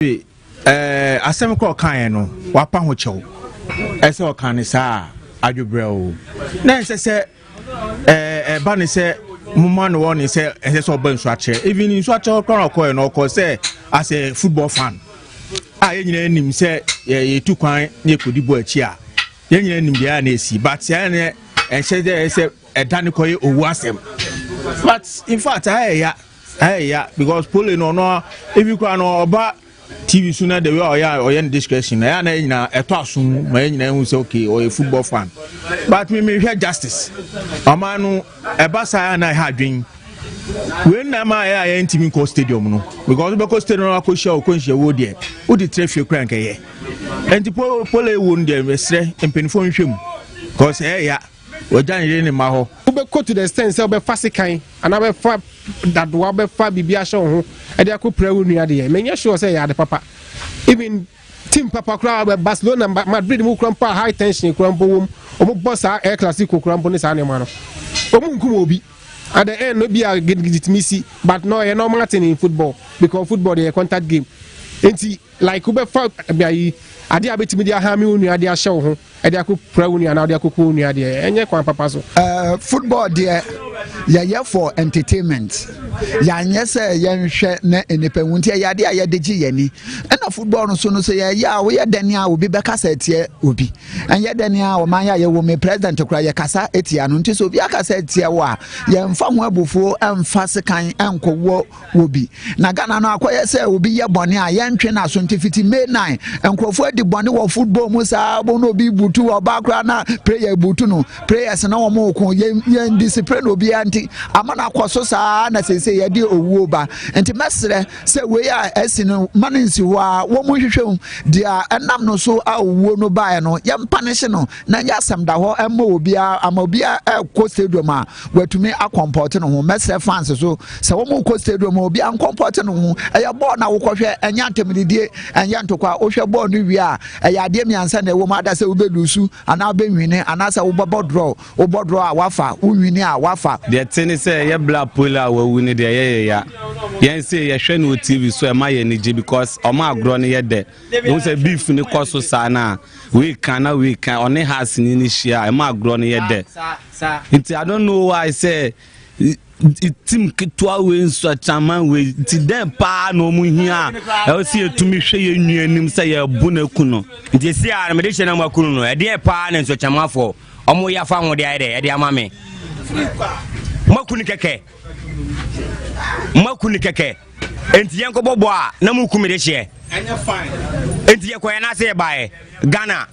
asem ko kan no wapa ho chew ese o kan sa adwobre o na se ba ne se muma no won se ese so ba nsu ache even nsu ache ko ko no ko say as a football fan ye nyina nim se ye tu kwan ne kodi bo achi a ye nyina nim dia na esi but ya ne ense de se edane ko ye owu asem but in fact yeah because Pooley no if you can oba TV sooner the way or discretion na nyina eto asum ma nyina hu say okay or a football fan but me hear justice amanu ebasa na ha dwen when na ma ya ntimi ko stadium no because be ko stadium no ko share wo there wo di traffic kran ka ye enti Pooley wo ndem mesre empenifo nhwem because ojan yire ni ma ho ube go to the extent say obe fasikan and obe fa that wo obe fa bibia show ho e dey ko prawo nua de menye sure say ya de papa even team papa kra obe Barcelona Madrid mu kra pa high tension kra mbo wom omo boss air classico kra mbo ni sa ne ma no omo nkum obi at the end no be a legitimacy but no e normal thing in football because football dey a contact game enti like ube fa bia ade abetimi dia ha me unu ade ahye wo ho ade akopra unu ana ade akopra unu ade enye kwan papa so football there ya for entertainment ya nye se ye nhwe na enipa wunti ya ade ayedegi yani na football no so no se ya wo ye dani a obi be kasa etie obi enye dani a o man ya ye wo me president kura ye kasa etia no nti so obi akasa etie wo a ye mfa ho abufuo emfa sekan enkowo obi na Ghana no akoye se obi ye bone a ye ntwe na so ntifiti May 9 enkrofo di bone wo football mu sa bo no bi butu oba kura na prayer butu no prayers na wo mo ko ye discipline obi anti amana akoso sa na se ye di owuo ba enti mesre se we a esino manensi ho a wo mo hwehwem dia enam no so a owuo no ba no ye mpanish no na nya asem da ho emma obi a amaobi a ko stadium a watumi akomport no ho mesre fans so se wo mo ko stadium obi an comport no ho eye ball na wo kohwe enya antemidie enya ntokwa wo hwe ball no wi a eye ade miansa na wo ma da se wo belusu ana be nwine ana se wo draw a wafa wo nwine a wafa the thing is say ye black Pooley we win the ya yen say ye hwe no TV so e ma ye niji because o ma agro no ye de we say beef ni koso sa na we can only has ni share e ma agro no ye de I don't know why I say team kitwa we nso chaman we ti den pa no mu hia e si etumi hwe ye nuanim say ye bu na ku no nti si a me de hye na makunu no e de pa na nso chamafo omo ya fa ho de ai de e de amame makuni keke enti yen ko bobo a na mu ku me de hye anya fine enti ye ko ya na say bae Ghana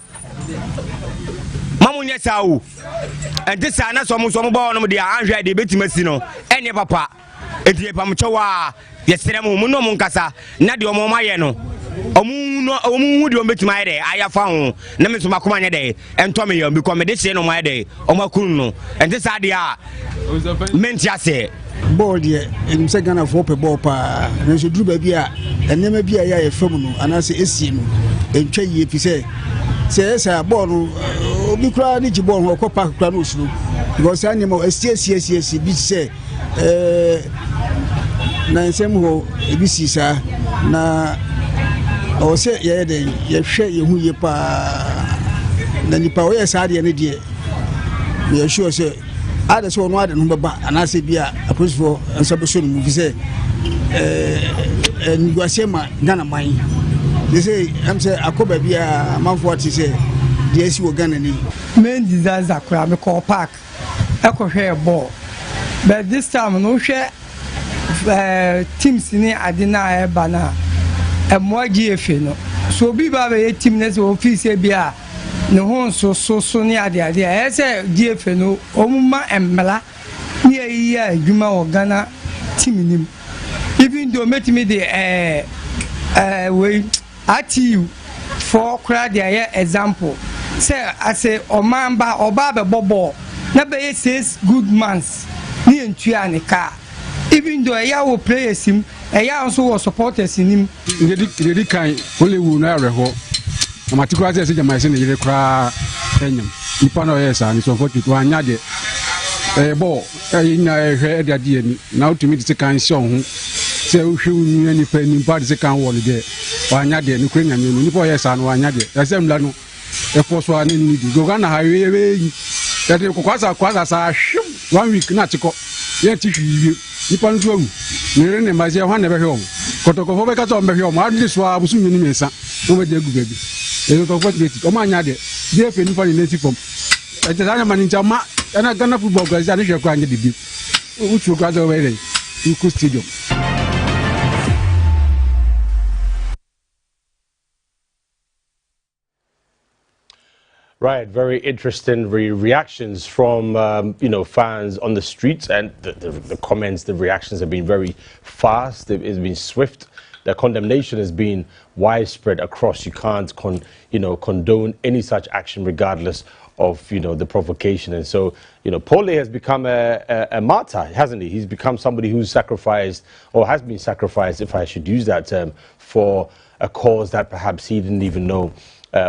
mamu nye sawu enti sa na so mo ba no de anhwe de betimasi no enye papa enti ye pam chewa ye sere mu no mu nkasa na de omo ma ye no omu de ometima ye de ayafa ho na me so makoma nye de ento me ye because me de hye no ma ye de omakunu no enti sa de a menti ase ball de em se Ghana for pe ball pa na so duru ba bi a enema bi a ya fam no anase esie no entwa ye fi se ball no obi kura ni jibon ho ko park kura no osuru because animal esie bi se na nsem ho ebi si sa na o se ye de ye hwe ye hu ye pa na nipa o ye sa de ne de ye sure se ada so no ada no beba anase bia aposifo nsabeso no mu se nguasema Ghana man they say am say akoba bia manfo ati say dey si wo Ghana ni main disaster kra me call park e ko hwe ball but this time no hwe teams ni adina e bana e mo GFA no so bi ba be team na so office bia ne ho so ni ade e say GFA no omuma emmela ni yi adwuma wo Ghana team nim even though met me the we achieve for crowd there example say I say omamba oba be bobo na be 6 good months ni entua ne car even though ya wo players him ya also was supporters him really kind only we na reho na matikura say jama say ne yire kra enyam nipa no yes and so for to anya de ball na hwe de ade ni na utimi de kan show ho say hwe unu nipa de kan won de wanya de no kwenya no nipa oyɛ saa no wanya de ɛsɛ mla no ɛfɔ so ani ni di go Ghana highway we yɛde kwasa saa hwem 1 week na tikɔ yɛ ti hwiwie nipa no so awu mere ne ma sɛ hwan na bɛhwɛ ɔmo Kotoko fo bɛka sɛ ɔmo bɛhwɛ ɔmo ade so a busu nyini mensa no bɛde agu baabi ɛno to fo tete ɔmo anya de efe nipa ne nesi fam ɛte saa nyama ne nkyama ɛna Ghana football class ade hwɛ kɔ anya de bi utu kɔ adɔ wɛrɛ Uku Stadium. Right, very interesting reactions from fans on the streets, and the comments, the reactions have been very fast. It's been swift. The condemnation has been widespread across. You can't condone any such action, regardless of the provocation. And so Pooley has become a martyr, hasn't he? He's become somebody who's sacrificed, or has been sacrificed, if I should use that term, for a cause that perhaps he didn't even know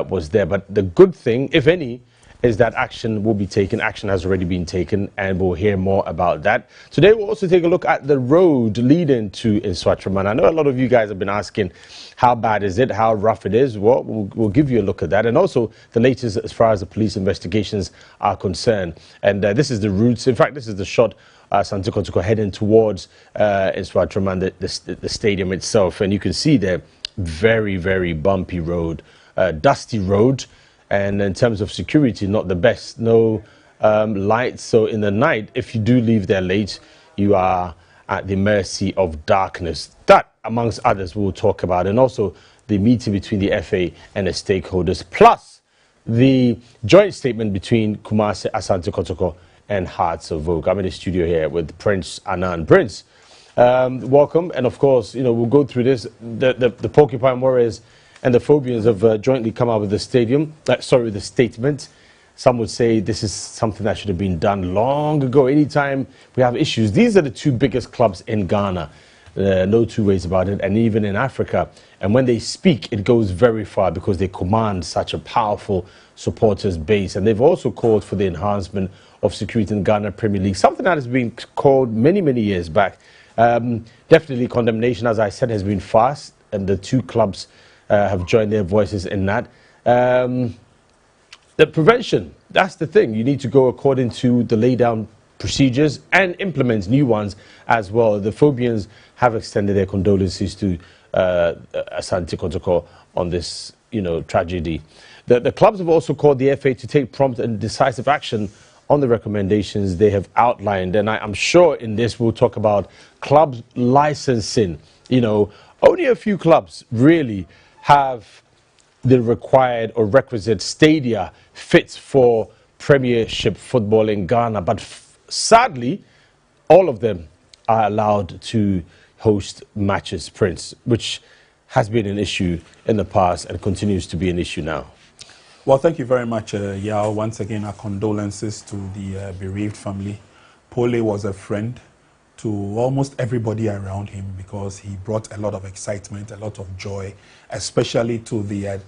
was there. But the good thing, if any, is that action will be taken. Action has already been taken, and we'll hear more about that. Today, we'll also take a look at the road leading to Nswatraman. I know a lot of you guys have been asking, how bad is it? How rough it is? Well, we'll give you a look at that. And also the latest as far as the police investigations are concerned. And this is the routes. In fact, this is the shot Asante Kotoko heading towards Nswatraman, the stadium itself. And you can see there, very, very bumpy road, dusty road. And in terms of security, not the best. No lights. So in the night, if you do leave there late, you are at the mercy of darkness. That, amongst others, we'll talk about. And also the meeting between the FA and the stakeholders, plus the joint statement between Kumasi, Asante Kotoko and Hearts of Oak. I'm in the studio here with Prince Anand. Prince, welcome. And of course, we'll go through this. The Porcupine Warriors and the Phobians have jointly come out with the statement. Some would say this is something that should have been done long ago. Anytime we have issues, these are the two biggest clubs in Ghana. No two ways about it, and even in Africa. And when they speak, it goes very far because they command such a powerful supporters base. And they've also called for the enhancement of security in Ghana Premier League, something that has been called many, many years back. Definitely condemnation, as I said, has been fast, and the two clubs have joined their voices in that. The prevention, that's the thing. You need to go according to the laid down procedures and implement new ones as well. The Phobians have extended their condolences to Asante Kotoko on this, tragedy. The clubs have also called the FA to take prompt and decisive action on the recommendations they have outlined. And I'm sure in this we'll talk about clubs licensing. Only a few clubs really have the required or requisite stadia fit for Premiership football in Ghana. But sadly, all of them are allowed to host matches, Prince, which has been an issue in the past and continues to be an issue now. Well, thank you very much, Yaw. Once again, our condolences to the bereaved family. Pooley was a friend to almost everybody around him because he brought a lot of excitement, a lot of joy, especially to the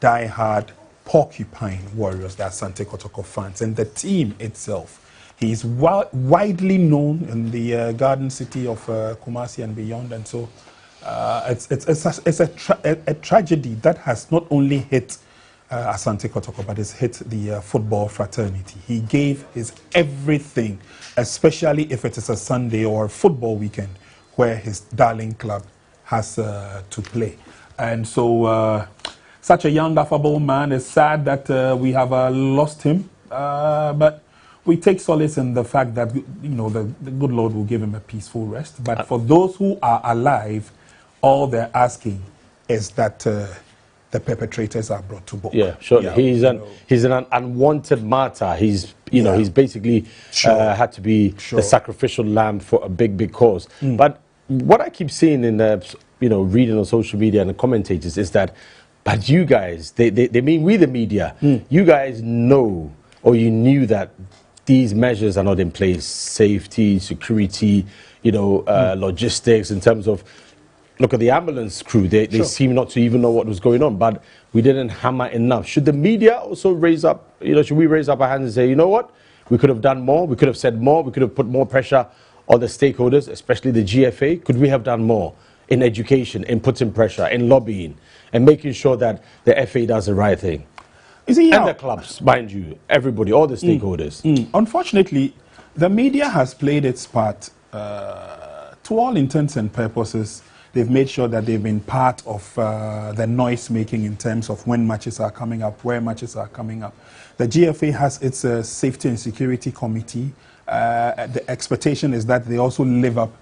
die-hard Porcupine Warriors, the Asante Kotoko fans, and the team itself. He is widely known in the garden city of Kumasi and beyond, and so it's a tragedy that has not only hit Asante Kotoko, but it's hit the football fraternity. He gave his everything, especially if it is a Sunday or a football weekend where his darling club has to play. And so such a young, affable man. It's sad that we have lost him, but we take solace in the fact that the good Lord will give him a peaceful rest. But for those who are alive, all they're asking is that the perpetrators are brought to book. Yeah, sure. Yeah, he's an unwanted martyr. He's he's basically had to be the sacrificial lamb for a big cause. But what I keep seeing in reading on social media and the commentators is that, but you guys, they mean we the media, you guys know, or you knew that these measures are not in place, safety, security, logistics in terms of, look at the ambulance crew, they seem not to even know what was going on, but we didn't hammer enough. Should the media also raise up, should we raise up our hands and say, you know what, we could have done more, we could have said more, we could have put more pressure on the stakeholders, especially the GFA? Could we have done more in education, in putting pressure, in lobbying, and making sure that the FA does the right thing. And the clubs, mind you, everybody, all the stakeholders. Unfortunately, the media has played its part to all intents and purposes. They've made sure that they've been part of the noise making in terms of when matches are coming up, where matches are coming up. The GFA has its safety and security committee. The expectation is that they also live up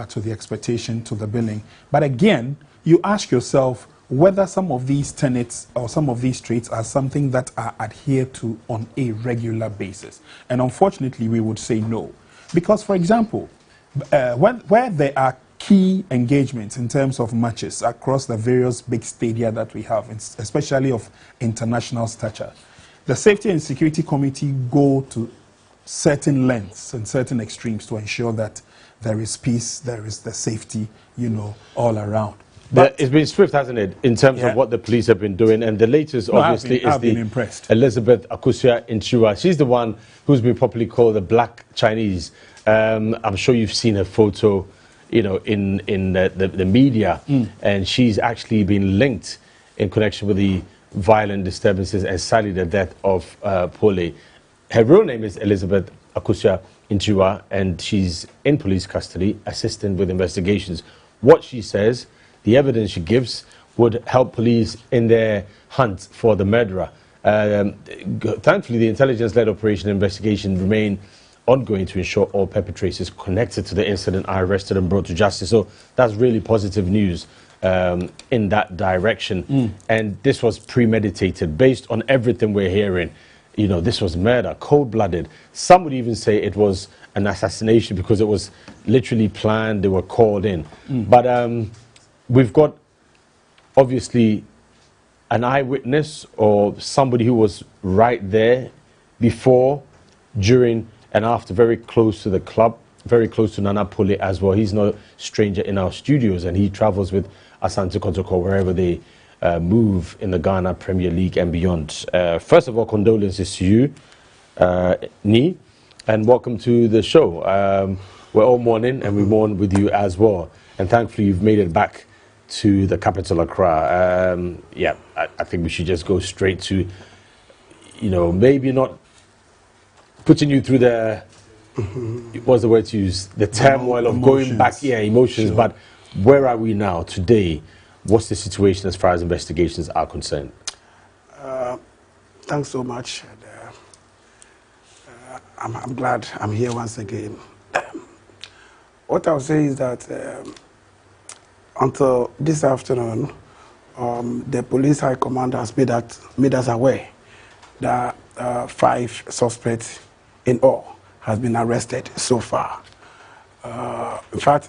to the expectation, to the billing. But again, you ask yourself whether some of these tenets or some of these traits are something that are adhered to on a regular basis. And unfortunately, we would say no. Because, for example, where there are key engagements in terms of matches across the various big stadia that we have, especially of international stature, the Safety and Security Committee go to certain lengths and certain extremes to ensure that there is peace, there is the safety, all around. But it's been swift, hasn't it, in terms of what the police have been doing? And the latest, obviously, is the Elizabeth Akusua Nchua. She's the one who's been popularly called the Black Chinese. I'm sure you've seen her photo, in the media, and she's actually been linked in connection with the violent disturbances and sadly the death of Pooley. Her real name is Elizabeth Akusua Nchua, and she's in police custody, assisting with investigations. What she says, the evidence she gives, would help police in their hunt for the murderer. Thankfully, the intelligence-led operation investigation remain ongoing to ensure all perpetrators connected to the incident are arrested and brought to justice. So that's really positive news in that direction. And this was premeditated based on everything we're hearing. This was murder, cold-blooded. Some would even say it was an assassination because it was literally planned, they were called in. But we've got, obviously, an eyewitness or somebody who was right there before, during, and after, very close to the club, very close to Nana Pooley as well. He's no stranger in our studios, and he travels with Asante Kotoko wherever they move in the Ghana Premier League and beyond. First of all, condolences to you, Ni, and welcome to the show. We're all mourning, and we mourn with you as well. And thankfully, you've made it back to the capital, Accra. I think we should just go straight to, maybe not putting you through the, what's the word to use? The turmoil of going back, emotions. Sure. But where are we now, today? What's the situation as far as investigations are concerned? Thanks so much. I'm glad I'm here once again. What I'll say is that until this afternoon, the police high command has made us aware that 5 suspects in all has been arrested so far. In fact,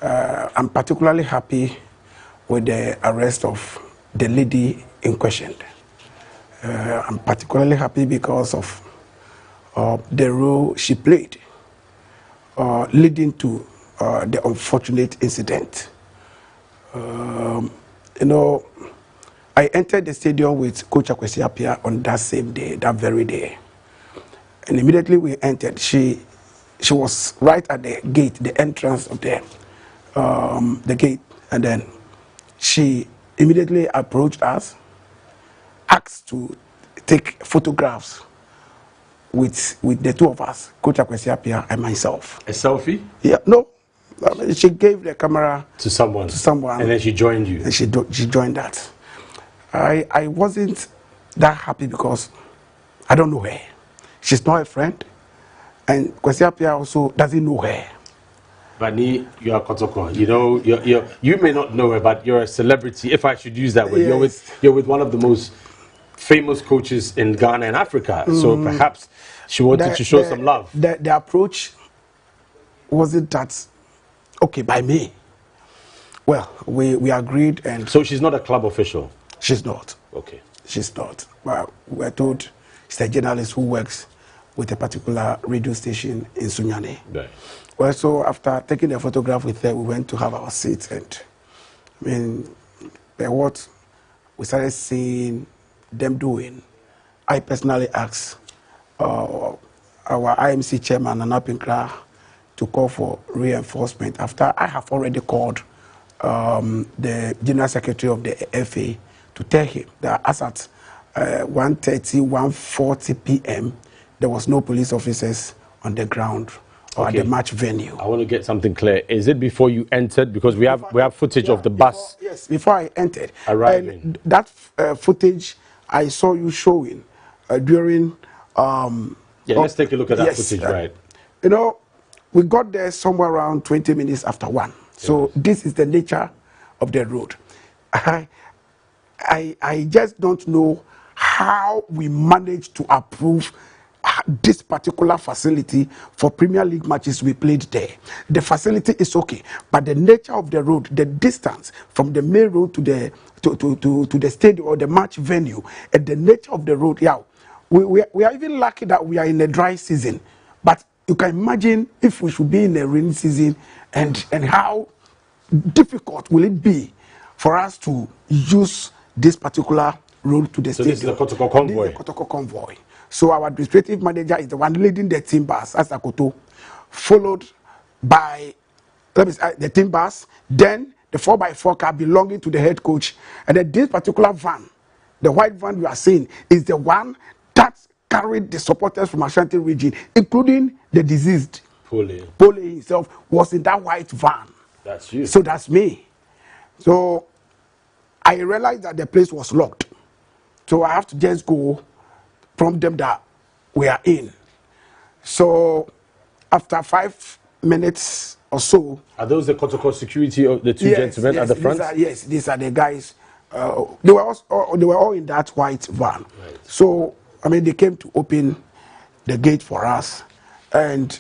I'm particularly happy with the arrest of the lady in question. I'm particularly happy because of the role she played leading to the unfortunate incident. I entered the stadium with Coach Akwesi Appiah on that same day, that very day. And immediately we entered, she was right at the gate, the entrance of the gate. And then she immediately approached us, asked to take photographs with the two of us, Coach Akwesi Appiah and myself. A selfie? Yeah, no. She gave the camera to someone. And then she joined you. And she joined that. I wasn't that happy because I don't know her. She's not a friend. And Kwesi Appiah also doesn't know her. But you are Kotoko. You may not know her, but you're a celebrity, if I should use that word. Yes. You're with one of the most famous coaches in Ghana and Africa. So perhaps she wanted to show some love. The approach wasn't that okay by me. Well, we agreed, and so she's not a club official. She's not. Okay. She's not. Well, we're told she's a journalist who works with a particular radio station in Sunyani. Right. Well, so after taking a photograph with her, we went to have our seats, and what we started seeing them doing, I personally asked our IMC chairman, Yaw Ampofo Ankrah, to call for reinforcement after I have already called the General Secretary of the FA to tell him that as at 1:30, 1:40 p.m., there was no police officers on the ground or at the match venue. I want to get something clear. Is it before you entered? Because we have footage of the bus. Yes, before I entered. Arriving. And that footage I saw you showing during. Let's take a look at that footage, right? You know, we got there somewhere around 20 minutes after 1. So this is the nature of the road. I just don't know how we managed to approve this particular facility for Premier League matches we played there. The facility is okay, but the nature of the road, the distance from the main road to the stadium or the match venue, and the nature of the road, we are even lucky that we are in a dry season. But you can imagine if we should be in a rainy season, and how difficult will it be for us to use this particular road to the stadium. This is the Kotoko convoy. This is the Kotoko convoy. So our administrative manager is the one leading the team bus as Akoto, followed by the team bus, then the 4x4 car belonging to the head coach, and then this particular van, the white van you are seeing, is the one that carried the supporters from Ashanti region, including the deceased. Pooley himself was in that white van. That's you. So that's me. So I realized that the place was locked. So I have to just go prompt them that we are in. So after 5 minutes or so. Are those the Kotoko security of the two gentlemen at the front? These are the guys. They were all in that white van. Right. So I mean, they came to open the gate for us, and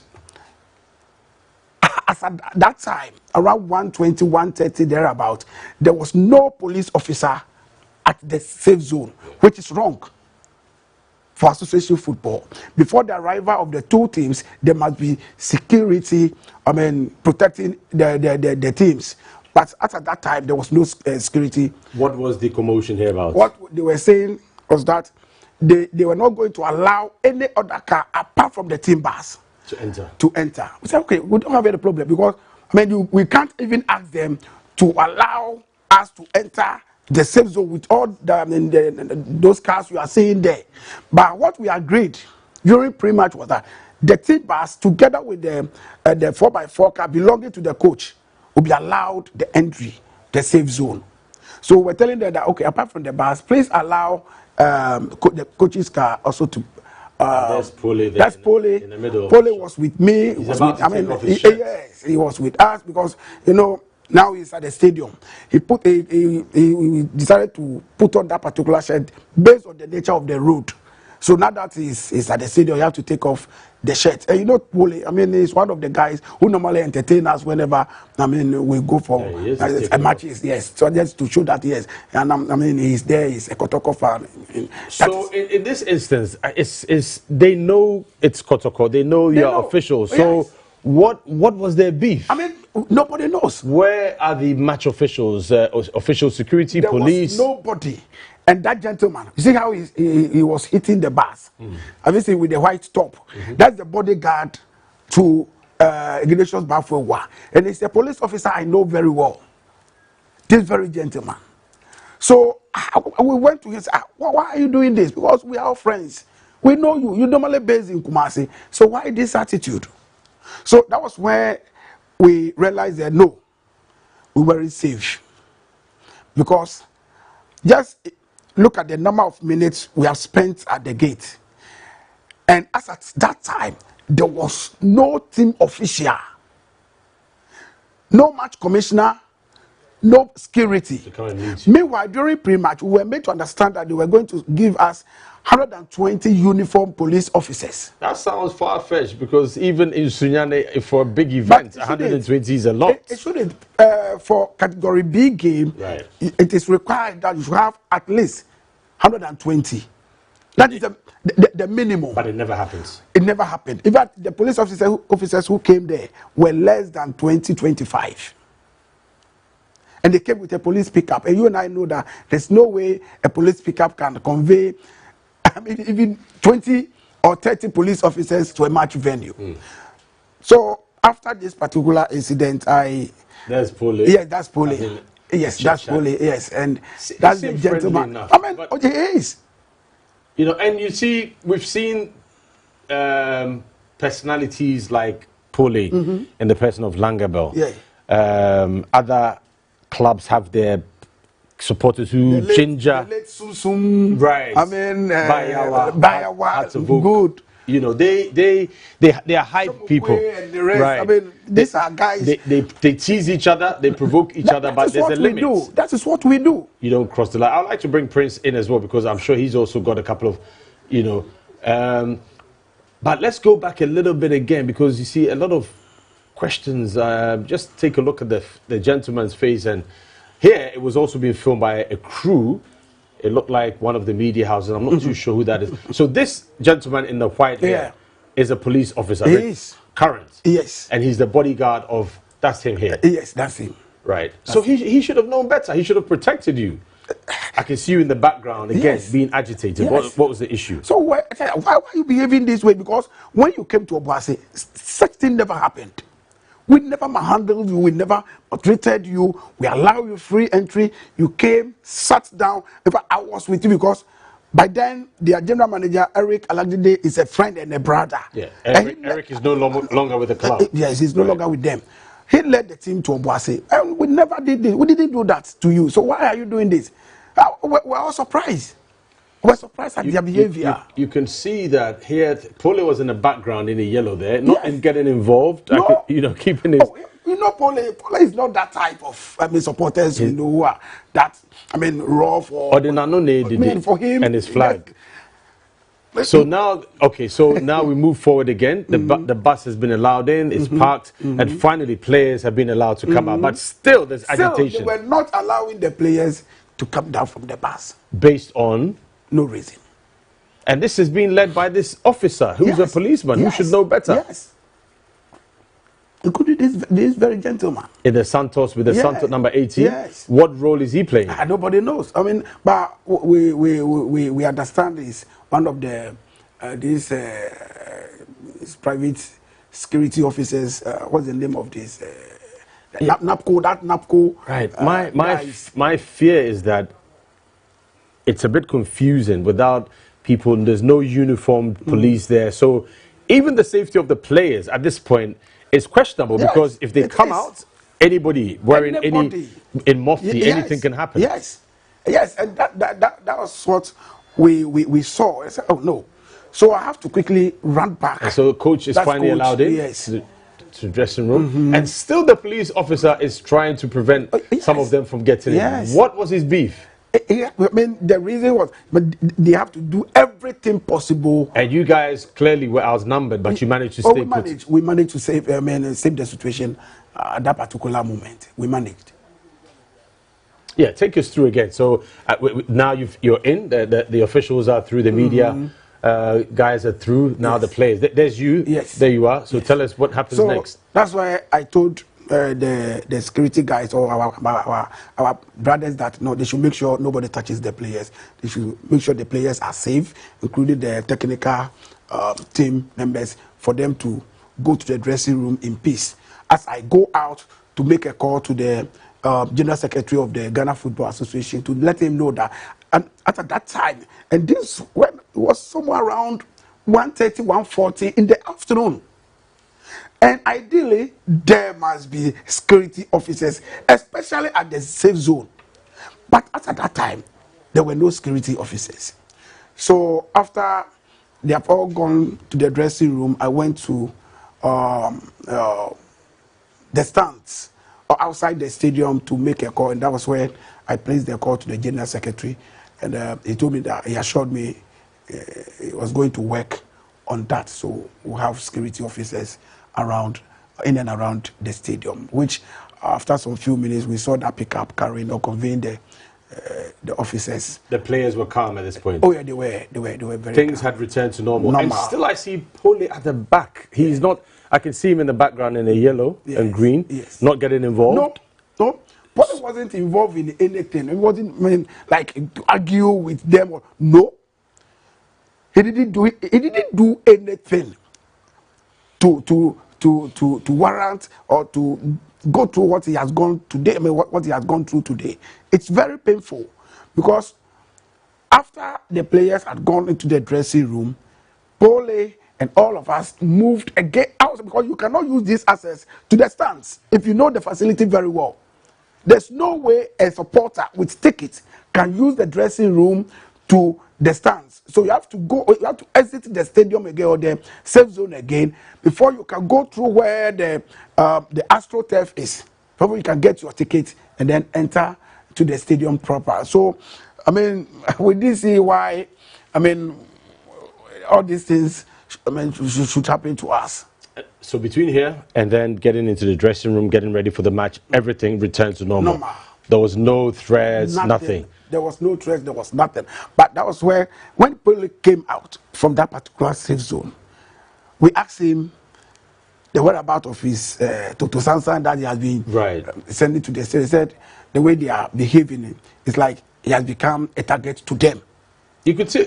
as at that time, around 1:20, 1:30 thereabout, there was no police officer at the safe zone, which is wrong for association football. Before the arrival of the two teams, there must be security, protecting the teams. But at that time, there was no security. What was the commotion here about? What they were saying was that they were not going to allow any other car apart from the team bus to enter. We said, okay, we don't have any problem, because we can't even ask them to allow us to enter the safe zone with all those cars you are seeing there. But what we agreed during pre-match was that the team bus, together with the 4x4 car belonging to the coach, will be allowed the entry, the safe zone. So we're telling them that, okay, apart from the bus, please allow the coach's car also to. That's Pooley. That's Pooley. In the middle. Pooley was with me. Yes, he was with us, because now he's at the stadium. He decided to put on that particular shirt based on the nature of the road. So now that he's at the stadium, you have to take off the shirt. And Pooley, he's one of the guys who normally entertain us whenever, we go for matches. Yes, so just to show that, yes. And he's there, he's a Kotoko fan. So in this instance, they know it's Kotoko, they know you're official. So yes. What was their beef? Nobody knows. Where are the match officials, official security, police? There was nobody. And that gentleman, you see how he was hitting the bus? Obviously with the white top. That's the bodyguard to Ignatius Bafwewa. And it's a police officer I know very well. This very gentleman. So we went to him and said, why are you doing this? Because we are all friends. We know you. You're normally based in Kumasi. So why this attitude? So that was where we realized that no, we weren't safe. Because just look at the number of minutes we have spent at the gate. And as at that time, there was no team official, no match commissioner, no security. Meanwhile, during pre-match, we were made to understand that they were going to give us 120 uniformed police officers. That sounds far-fetched, because even in Sunyane, for a big event, 120 is a lot. It shouldn't. For category B game, right, it is required that you should have at least 120. That is the minimum. But it never happens. It never happened. In fact, the police officers who came there were less than 20, 25. And they came with a police pickup. And you and I know that there's no way a police pickup can convey, even 20 or 30 police officers to a match venue. So after this particular incident, I That's Pooley. Yes, that's Pooley. Yes, that's Pooley. Yes, and that's the gentleman. Enough, I mean, he is. You know, and you see, we've seen personalities like Pooley in the person of Langabell. Yeah. Other clubs have their supporters who ginger. The late Susum, right. I mean, Bayawa had to vote. Good. You know, they are hype people. And the rest, right. I mean, these are guys. They tease each other, they provoke each other, but there's a limit. That is what we do. You don't cross the line. I'd like to bring Prince in as well because I'm sure he's also got a couple of, you know. But let's go back a little bit again because you see a lot of questions. Just take a look at the gentleman's face, and here it was also being filmed by a crew. It looked like one of the media houses. I'm not too sure who that is. So this gentleman in the white hair is a police officer. He is. Current. Yes. And he's the bodyguard of, that's him here. Yes, that's him. Right. So he should have known better. He should have protected you. I can see you in the background, again, being agitated. Yes. What was the issue? So why are you behaving this way? Because when you came to Obuasi, such thing never happened. We never handled you. We never treated you. We allowed you free entry. You came, sat down. I was with you because by then, their general manager, Eric Alagide, is a friend and a brother. Yeah, Eric is no longer with the club. Yes, he's no longer with them. He led the team to Obuasi. And we never did this. We didn't do that to you. So why are you doing this? We're all surprised. We're surprised at their behavior. You can see that here, Pooley was in the background in the yellow there, not in getting involved, keeping his... You know, Pooley is not that type of supporters, you know, who are that, raw for... for him and his flag. So now, we move forward again. The bus has been allowed in, it's parked, and finally players have been allowed to come out. But still, there's agitation. They were not allowing the players to come down from the bus. Based on? No reason. And this is being led by this officer, who's a policeman, who should know better. Yes. Including this very gentleman. In the Santos, with the Santos number 18? Yes. What role is he playing? Nobody knows. But we understand this. One of the these private security officers, what's the name of this? NAPCO. Right. My fear is that it's a bit confusing without people. There's no uniformed police there. So even the safety of the players at this point is questionable because if they come out, anybody wearing in mufti, anything can happen. Yes, and that was what we saw. I said, oh no. So I have to quickly run back. And so the coach is finally allowed in to the dressing room. And still the police officer is trying to prevent some of them from getting in. What was his beef? The reason was, they have to do everything possible. And you guys clearly were outnumbered, but you managed to stay put. We managed to save the situation at that particular moment. We managed. Yeah, take us through again. So now you're in. The officials are through. The media guys are through. Now the players. There's you. Yes. There you are. So tell us what happens next. That's why I told the security guys or our brothers that no, they should make sure nobody touches the players. They should make sure the players are safe, including the technical team members, for them to go to the dressing room in peace. As I go out to make a call to the General Secretary of the Ghana Football Association to let him know that at that time, and this was somewhere around 1:30, 1:40 in the afternoon. And ideally, there must be security officers, especially at the safe zone. But at that time, there were no security officers. So after they have all gone to the dressing room, I went to the stands outside the stadium to make a call. And that was where I placed the call to the General Secretary. And he told me that, he assured me he was going to work on that. So we'll have security officers in and around the stadium, which after some few minutes we saw that pickup carrying or conveying the officers. The players were calm at this point. Oh yeah, they were very Things calm. had returned to normal. And still I see Pooley at the back. He's not, I can see him in the background in the yellow and green, not getting involved. No. Pooley wasn't involved in anything. He wasn't like argue with them. No. He didn't do anything to to warrant or to go through what he has gone today. I mean, what he has gone through today. It's very painful because after the players had gone into the dressing room, Pole and all of us moved again out because you cannot use this access to the stands if you know the facility very well. There's no way a supporter with tickets can use the dressing room to the stands. So you have to exit the stadium again or the safe zone again before you can go through where the AstroTurf is. Before you can get your ticket and then enter to the stadium proper. So, I mean, we did see why, I mean, all these things, I mean, should happen to us. So between here and then getting into the dressing room, getting ready for the match, everything returned to normal. There was no threats, nothing. There was no threats, there was nothing. But that was where, when Pole came out from that particular safe zone, we asked him the whereabouts of his Toto Sansan that he has been sending to the state. He said the way they are behaving, it's like he has become a target to them. You could tell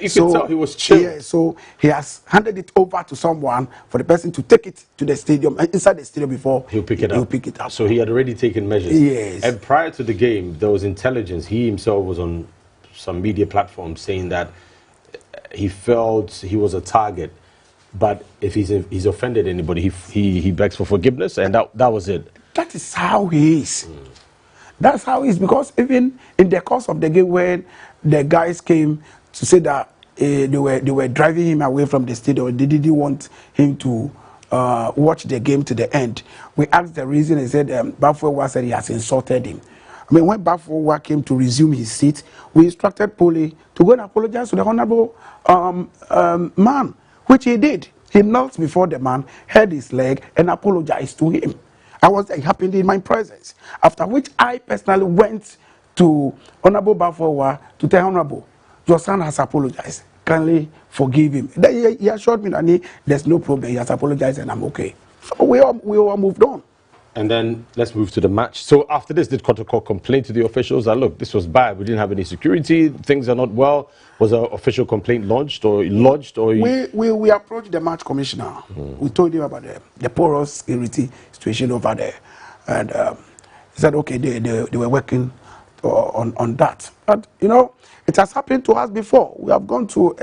he was chill. Yeah, so he has handed it over to someone for the person to take it to the stadium, inside the stadium before he'll pick it up. So he had already taken measures. Yes. And prior to the game, there was intelligence. He himself was on some media platform saying that he felt he was a target, but if he's offended anybody, he begs for forgiveness, and that was it. That is how he is. That's how he is, because even in the course of the game when the guys came to say that they were driving him away from the stadium, they didn't want him to watch the game to the end. We asked the reason. He said Bafo said he has insulted him. I mean, when Bafo came to resume his seat, we instructed Pole to go and apologize to the honorable man, which he did. He knelt before the man, held his leg, and apologized to him. It happened in my presence. After which I personally went to Honorable Bafo to tell Honorable, your son has apologized. Kindly forgive him. Then he assured me that there's no problem. He has apologized and I'm okay. So we all moved on. And then let's move to the match. So after this, did Kotoko complain to the officials that, look, this was bad, we didn't have any security, things are not well? Was an official complaint lodged? We approached the match commissioner. We told him about the porous security situation over there. And he said, okay, they were working on that. But, you know, it has happened to us before. We have gone to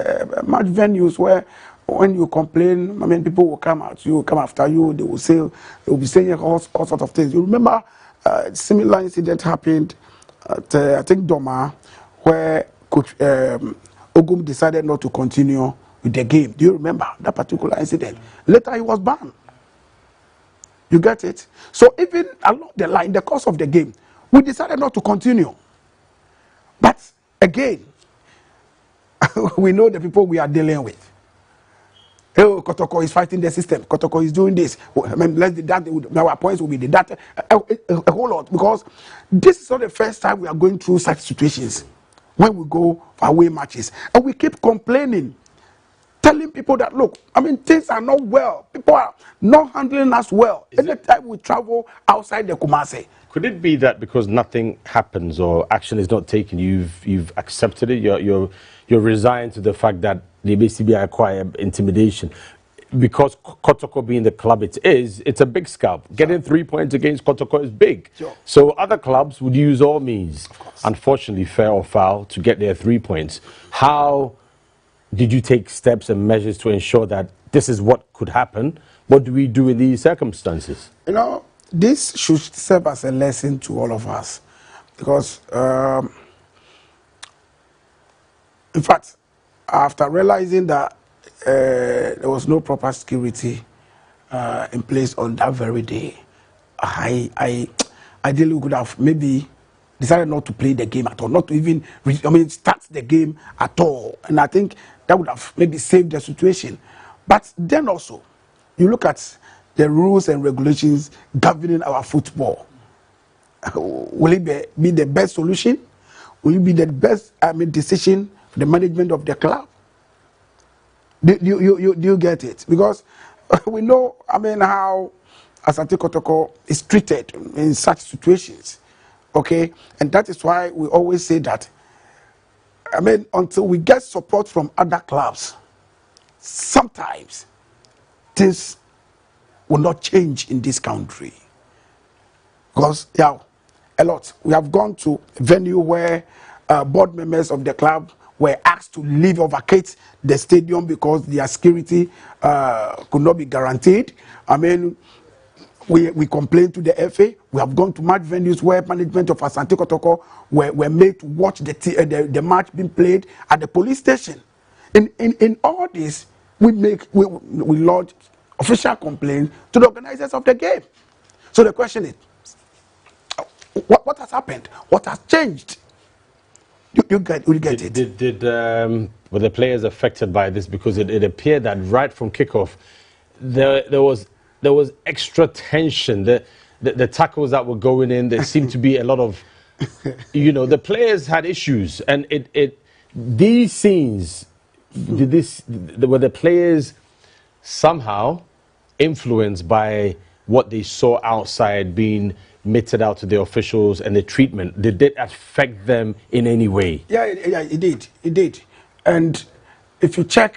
match venues where when you complain, I mean, people will come out, you will come after you, they will be saying all sorts of things. You remember similar incident happened at, I think, Doma, where Coach Ogum decided not to continue with the game. Do you remember that particular incident? Later, he was banned. You get it? So even along the line, the course of the game, we decided not to continue. But again, we know the people we are dealing with. Oh, Kotoko is fighting the system. Kotoko is doing this. I mean, our points will be that a whole lot, because this is not the first time we are going through such situations when we go for away matches, and we keep complaining, telling people that, look, I mean, things are not well. People are not handling us well. Anytime we travel outside the Kumasi. Could it be that because nothing happens or action is not taken, you've accepted it? You're resigned to the fact that the BCB acquire intimidation? Because Kotoko being the club it is, it's a big scalp. Getting 3 points against Kotoko is big. Sure. So other clubs would use all means, unfortunately, fair or foul, to get their 3 points. How did you take steps and measures to ensure that this is what could happen? What do we do in these circumstances? You know, this should serve as a lesson to all of us, because in fact, after realizing that there was no proper security in place on that very day, I ideally could have maybe decided not to play the game at all, not to even, start the game at all. And I think that would have maybe saved the situation. But then also, you look at the rules and regulations governing our football. Will it be the best solution? Will it be the best decision for the management of the club? Do you get it? Because we know, how Asante Kotoko is treated in such situations. Okay? And that is why we always say that, until we get support from other clubs, sometimes things will not change in this country. Because, yeah, a lot. We have gone to a venue where board members of the club were asked to leave or vacate the stadium because their security could not be guaranteed. I mean, we complained to the FA. We have gone to match venues where management of Asante Kotoko were made to watch the match being played at the police station. In all this, we lodge official complaint to the organizers of the game. So the question is, what has happened? What has changed? You get it. Were the players affected by this? Because it appeared that right from kickoff, there was extra tension. The tackles that were going in, there seemed to be a lot of, the players had issues, and these scenes, were the players somehow influenced by what they saw outside being meted out to the officials and the treatment? Did it affect them in any way? Yeah, it did. And if you check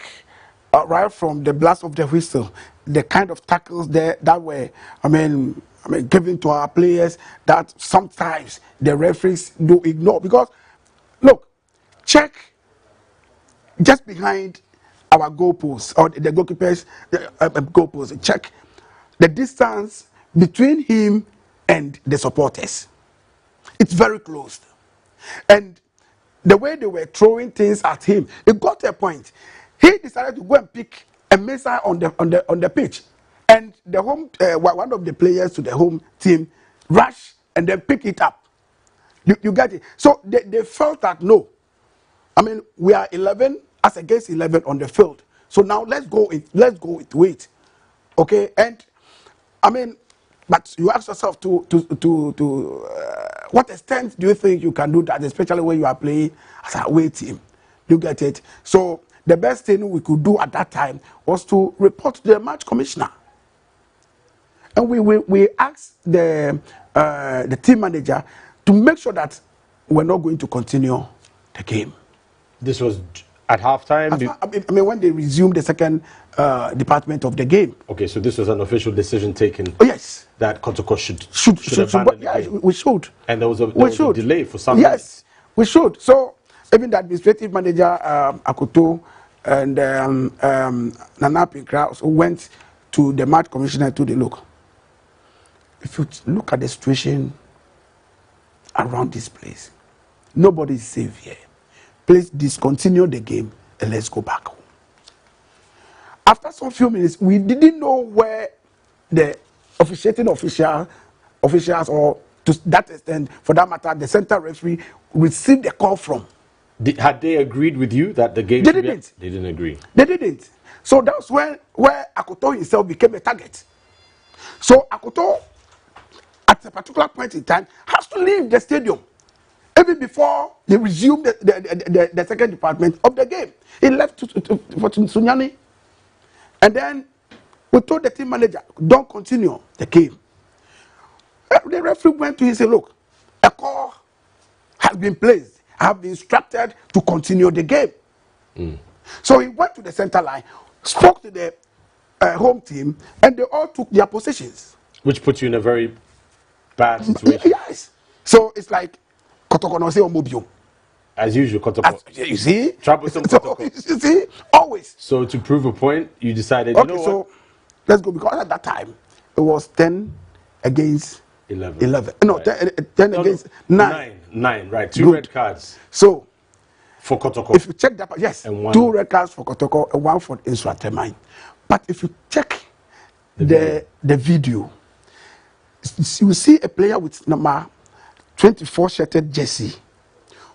right from the blast of the whistle, the kind of tackles there that were, I mean, given to our players, that sometimes the referees do ignore. Because, look, check just behind our goalposts, or the goalkeepers' goalposts, check the distance between him and the supporters. It's very close. And the way they were throwing things at him, it got to a point. He decided to go and pick a missile on the pitch. And the home one of the players to the home team rushed and then pick it up. You get it? So they felt that no. I mean, we are 11 as against 11 on the field. So now let's go into it. Okay? And I mean, but you ask yourself to what extent do you think you can do that, especially when you are playing as a away team? You get it? So the best thing we could do at that time was to report to the match commissioner. And we asked the team manager to make sure that we're not going to continue the game. This was at halftime? I mean, when they resumed the second department of the game. Okay, so this was an official decision taken. Oh, yes. That Kotoko should abandon the game. We should. And there was a delay for some reason. Yes, we should. So even the administrative manager, Akoto, and Nana Pinkra also went to the match commissioner to the look. If you look at the situation around this place, nobody is safe here. Please discontinue the game and let's go back home. After some few minutes, we didn't know where the officiating officials, or to that extent, for that matter, the center referee received the call from. Had they agreed with you that the game? They didn't. They didn't agree. They didn't. So that's where Akoto himself became a target. So Akoto, at a particular point in time, has to leave the stadium. Even before they resumed the second department of the game. He left for Sunyani. And then we told the team manager, don't continue the game. The referee went to him and said, look, a call has been placed. I have been instructed to continue the game. So he went to the center line, spoke to the home team, and they all took their positions. Which puts you in a very bad situation. Yes. So it's like, Kotoko no se omobio. As usual, Kotoko. You see? Troublesome Kotoko. You see? Always. So to prove a point, you decided, okay, you know so what? Let's go, because at that time, it was 10 against 11. No, right. 10 against 9. 9, right. Two red cards. So, for Kotoko. If you check that, yes, and 2 red cards for Kotoko and 1 for Inswatemine. But if you check the video, you see a player with number 24 shirted jersey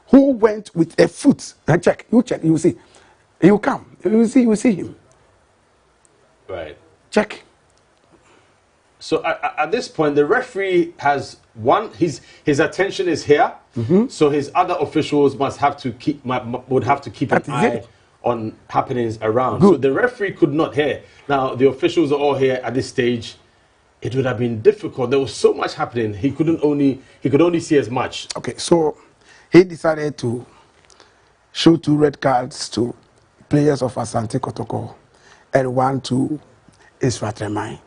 who went with a foot. Check, you see. You come, you see him. Right. Check. So at this point, the referee has his attention is here. So his other officials would have to keep an eye on happenings around. Good. So the referee could not hear. Now the officials are all here at this stage. It would have been difficult. There was so much happening. He could only see as much. Okay, so he decided to show 2 red cards to players of Asante Kotoko and 1 to Inswatemine.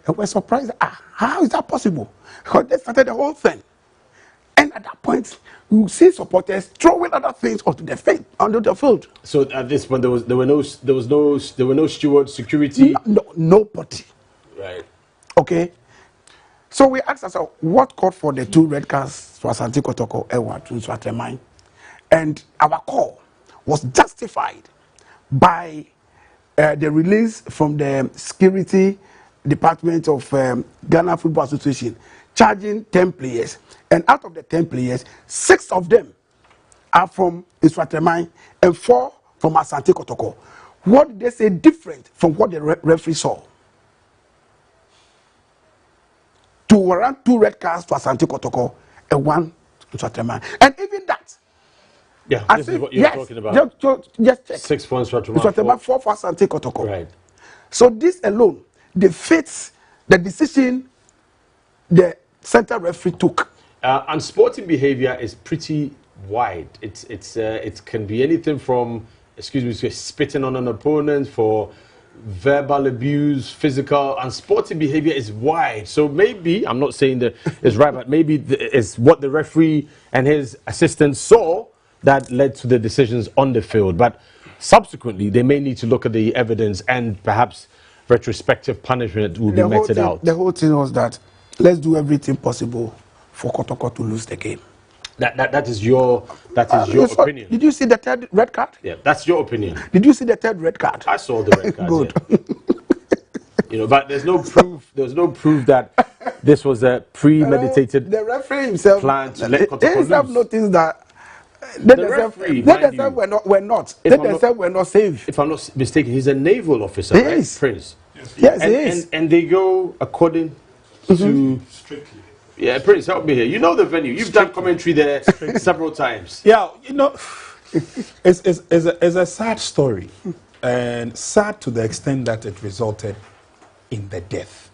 and were surprised. How is that possible? Because they started the whole thing. And at that point, you see supporters throwing other things onto the field. So at this point, there were no steward security. Nobody. Right. Okay. So we asked ourselves, what called for the 2 red cards to Asante Kotoko and to Swatlemine? And our call was justified by the release from the security department of Ghana Football Association, charging 10 players. And out of the 10 players, 6 of them are from Swatlemine and 4 from Asante Kotoko. What did they say different from what the referee saw? To warrant 2 red cards to Asante Kotoko and 1 to Swatlemine. And even that. Yeah, this is what you're talking about. Just check. 6 points for Swatlemine, 4 for Asante Kotoko. Right. So this alone defeats the decision the center referee took. And sporting behavior is pretty wide. It can be anything from, spitting on an opponent, for verbal abuse, physical, and sporting behavior is wide. So maybe, I'm not saying that it's right, but maybe it's what the referee and his assistants saw that led to the decisions on the field. But subsequently, they may need to look at the evidence and perhaps retrospective punishment will be meted out. The whole thing was that let's do everything possible for Kotoko to lose the game. That is your opinion. Did you see the 3rd red card? Yeah, that's your opinion. Did you see the 3rd red card? I saw the red card. Good. Yeah. But there's no proof. There's no proof that this was a premeditated the referee himself plan to let Kotoko lose. Noticed that the referee were not safe. If I'm not mistaken, he's a naval officer, right? Prince. Yes, he is. And they go according to strictly. Yeah, Prince, help me here. You know the venue. You've done commentary there several times. Yeah, it's a sad story, and sad to the extent that it resulted in the death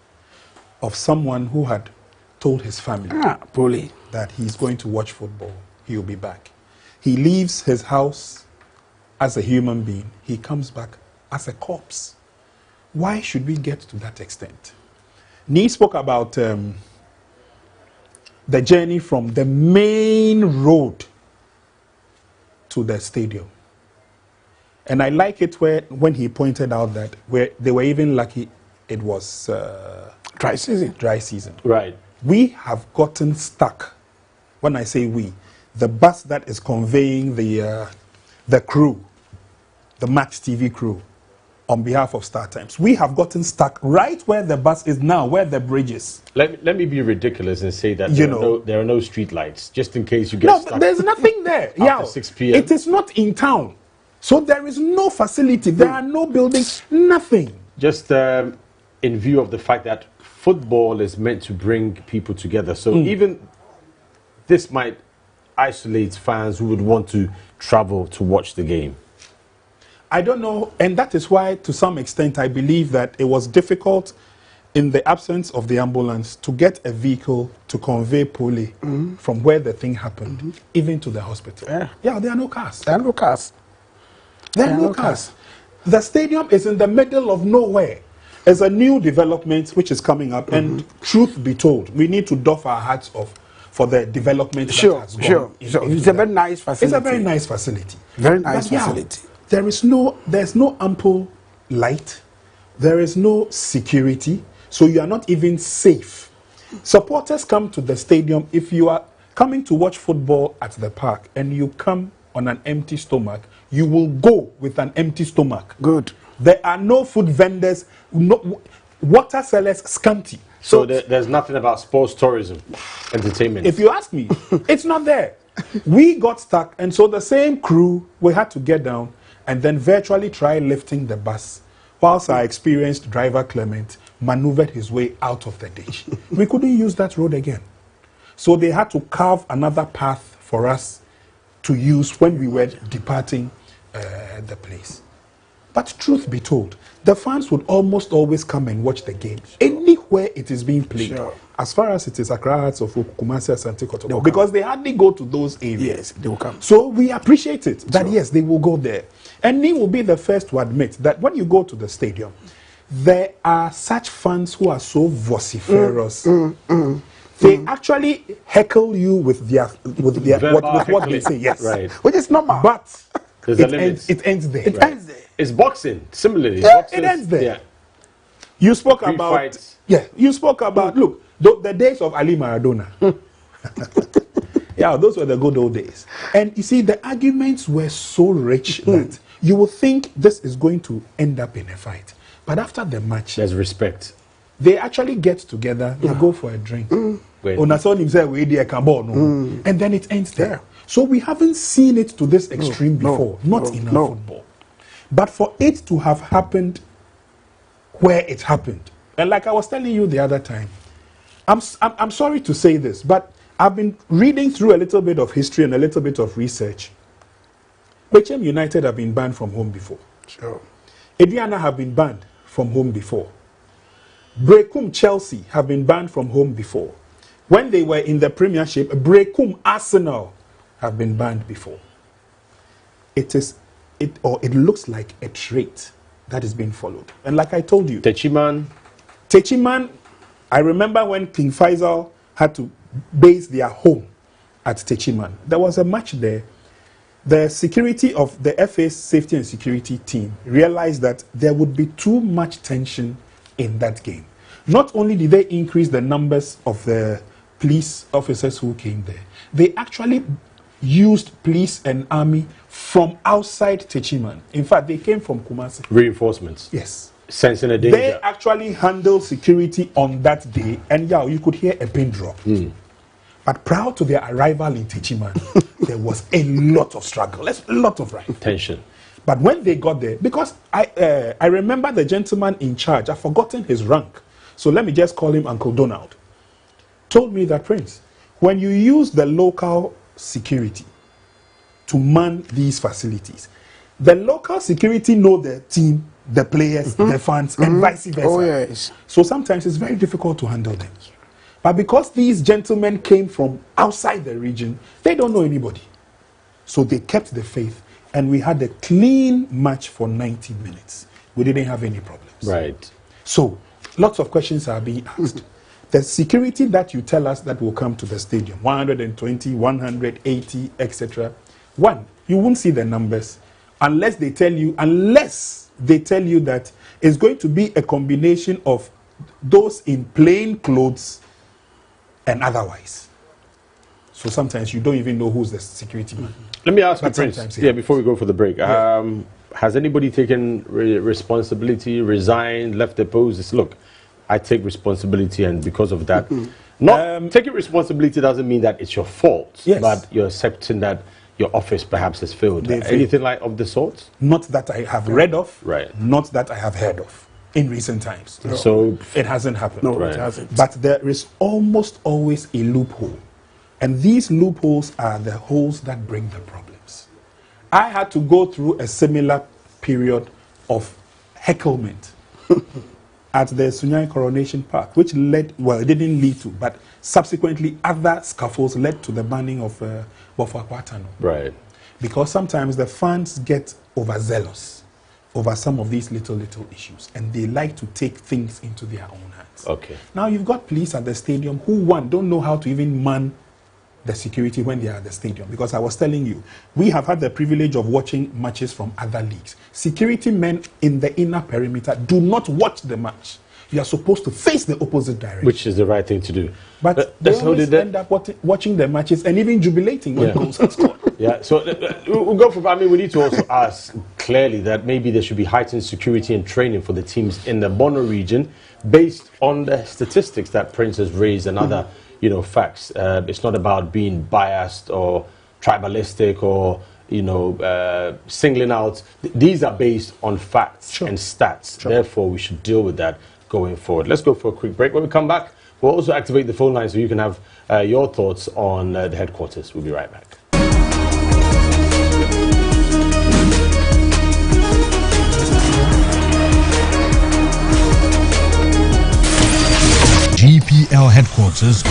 of someone who had told his family that he's going to watch football. He'll be back. He leaves his house as a human being. He comes back as a corpse. Why should we get to that extent? Nee spoke about the journey from the main road to the stadium. And I like it when he pointed out that they were even lucky it was dry season. Dry season. Right. We have gotten stuck. When I say we, the bus that is conveying the crew, the Max TV crew, on behalf of Star Times, we have gotten stuck right where the bus is now, where the bridge is. Let me be ridiculous and say that there are no street lights, just in case you get stuck. No, there's nothing there. After 6 p.m. It is not in town. So there is no facility. There are no buildings, nothing. Just in view of the fact that football is meant to bring people together. So even this might isolate fans who would want to travel to watch the game. I don't know, and that is why, to some extent, I believe that it was difficult in the absence of the ambulance to get a vehicle to convey Pooley from where the thing happened, even to the hospital. Yeah, there are no cars. There are no cars. There are no cars. The stadium is in the middle of nowhere. There's a new development which is coming up, and truth be told, we need to doff our hats off for the development that has gone. It's a very nice facility. It's a very nice facility. Very nice facility. There's no ample light. There is no security. So you are not even safe. Supporters come to the stadium. If you are coming to watch football at the park and you come on an empty stomach, you will go with an empty stomach. Good. There are no food vendors, no water sellers, scanty. So there's nothing about sports tourism, entertainment. If you ask me, it's not there. We got stuck, and so the same crew, we had to get down and then virtually try lifting the bus, whilst our experienced driver Clement maneuvered his way out of the ditch. We couldn't use that road again. So they had to carve another path for us to use when we were departing the place. But truth be told, the fans would almost always come and watch the game anywhere it is being played. Sure. As far as it is Accra Hearts of Oak, Kumasi, Asante Kotoko, because they hardly go to those areas. Yes, they will come. So we appreciate it that yes, they will go there. And he will be the first to admit that when you go to the stadium, there are such fans who are so vociferous. They actually heckle you with their what they say. Yes, right. Which is normal, but it ends there. It ends there. It's boxing. Similarly, it ends there. Yeah. You spoke about You spoke about look the days of Ali Maradona. Yeah, those were the good old days. And you see, the arguments were so rich that you would think this is going to end up in a fight. But after the match, there's respect. They actually get together, they go for a drink. And then it ends there. So we haven't seen it to this extreme before, not in our football. But for it to have happened where it happened, and like I was telling you the other time, I'm sorry to say this, but I've been reading through a little bit of history and a little bit of research. Bechem United have been banned from home before. Sure. Adriana have been banned from home before. Brecum Chelsea have been banned from home before. When they were in the Premiership, Brecum Arsenal have been banned before. It looks like a trait that is being followed. And like I told you, Techiman, I remember when King Faisal had to base their home at Techiman. There was a match there. The security of the FA's safety and security team realized that there would be too much tension in that game. Not only did they increase the numbers of the police officers who came there, they actually used police and army from outside Techiman. In fact, they came from Kumasi. Reinforcements. Yes. Sensing a danger. They actually handled security on that day, and yeah, you could hear a pin drop. But prior to their arrival in Techiman, there was a lot of struggle, a lot of tension. But when they got there, because I remember the gentleman in charge, I've forgotten his rank, so let me just call him Uncle Donald, told me that, Prince, when you use the local security to man these facilities, the local security know the team, the players, the fans, and vice versa. Oh, yes. So sometimes it's very difficult to handle them. But because these gentlemen came from outside the region, they don't know anybody. So they kept the faith, and we had a clean match for 90 minutes. We didn't have any problems. Right. So lots of questions are being asked. The security that you tell us that will come to the stadium, 120, 180, etc. One, you won't see the numbers unless they tell you that it's going to be a combination of those in plain clothes and otherwise. So sometimes you don't even know who's the security man. Let me ask you, Prince, before we go for the break, has anybody taken responsibility, resigned, left their posts? Look, I take responsibility, and because of that, taking responsibility doesn't mean that it's your fault, but you're accepting that your office perhaps has failed. Anything like of the sort? Not that I have read of, right? Not that I have heard of. In recent times. No. So it hasn't happened. No, it hasn't. But there is almost always a loophole. And these loopholes are the holes that bring the problems. I had to go through a similar period of hecklement at the Sunyani Coronation Park, which led, well, it didn't lead to, but subsequently other scuffles led to the banning of Bofo Akwatano. Right. Because sometimes the fans get overzealous over some of these little issues, and they like to take things into their own hands. Okay. Now you've got police at the stadium who, don't know how to even man the security when they are at the stadium. Because I was telling you, we have had the privilege of watching matches from other leagues. Security men in the inner perimeter do not watch the match. You are supposed to face the opposite direction. Which is the right thing to do. But they always end up watching the matches and even jubilating when goals are scored. Yeah, so we'll go for, we need to also ask clearly that maybe there should be heightened security and training for the teams in the Bono region based on the statistics that Prince has raised and other, facts. It's not about being biased or tribalistic or, singling out. These are based on facts and stats. Therefore, we should deal with that going forward. Let's go for a quick break. When we come back, we'll also activate the phone line so you can have your thoughts on the headquarters. We'll be right back. GPL headquarters.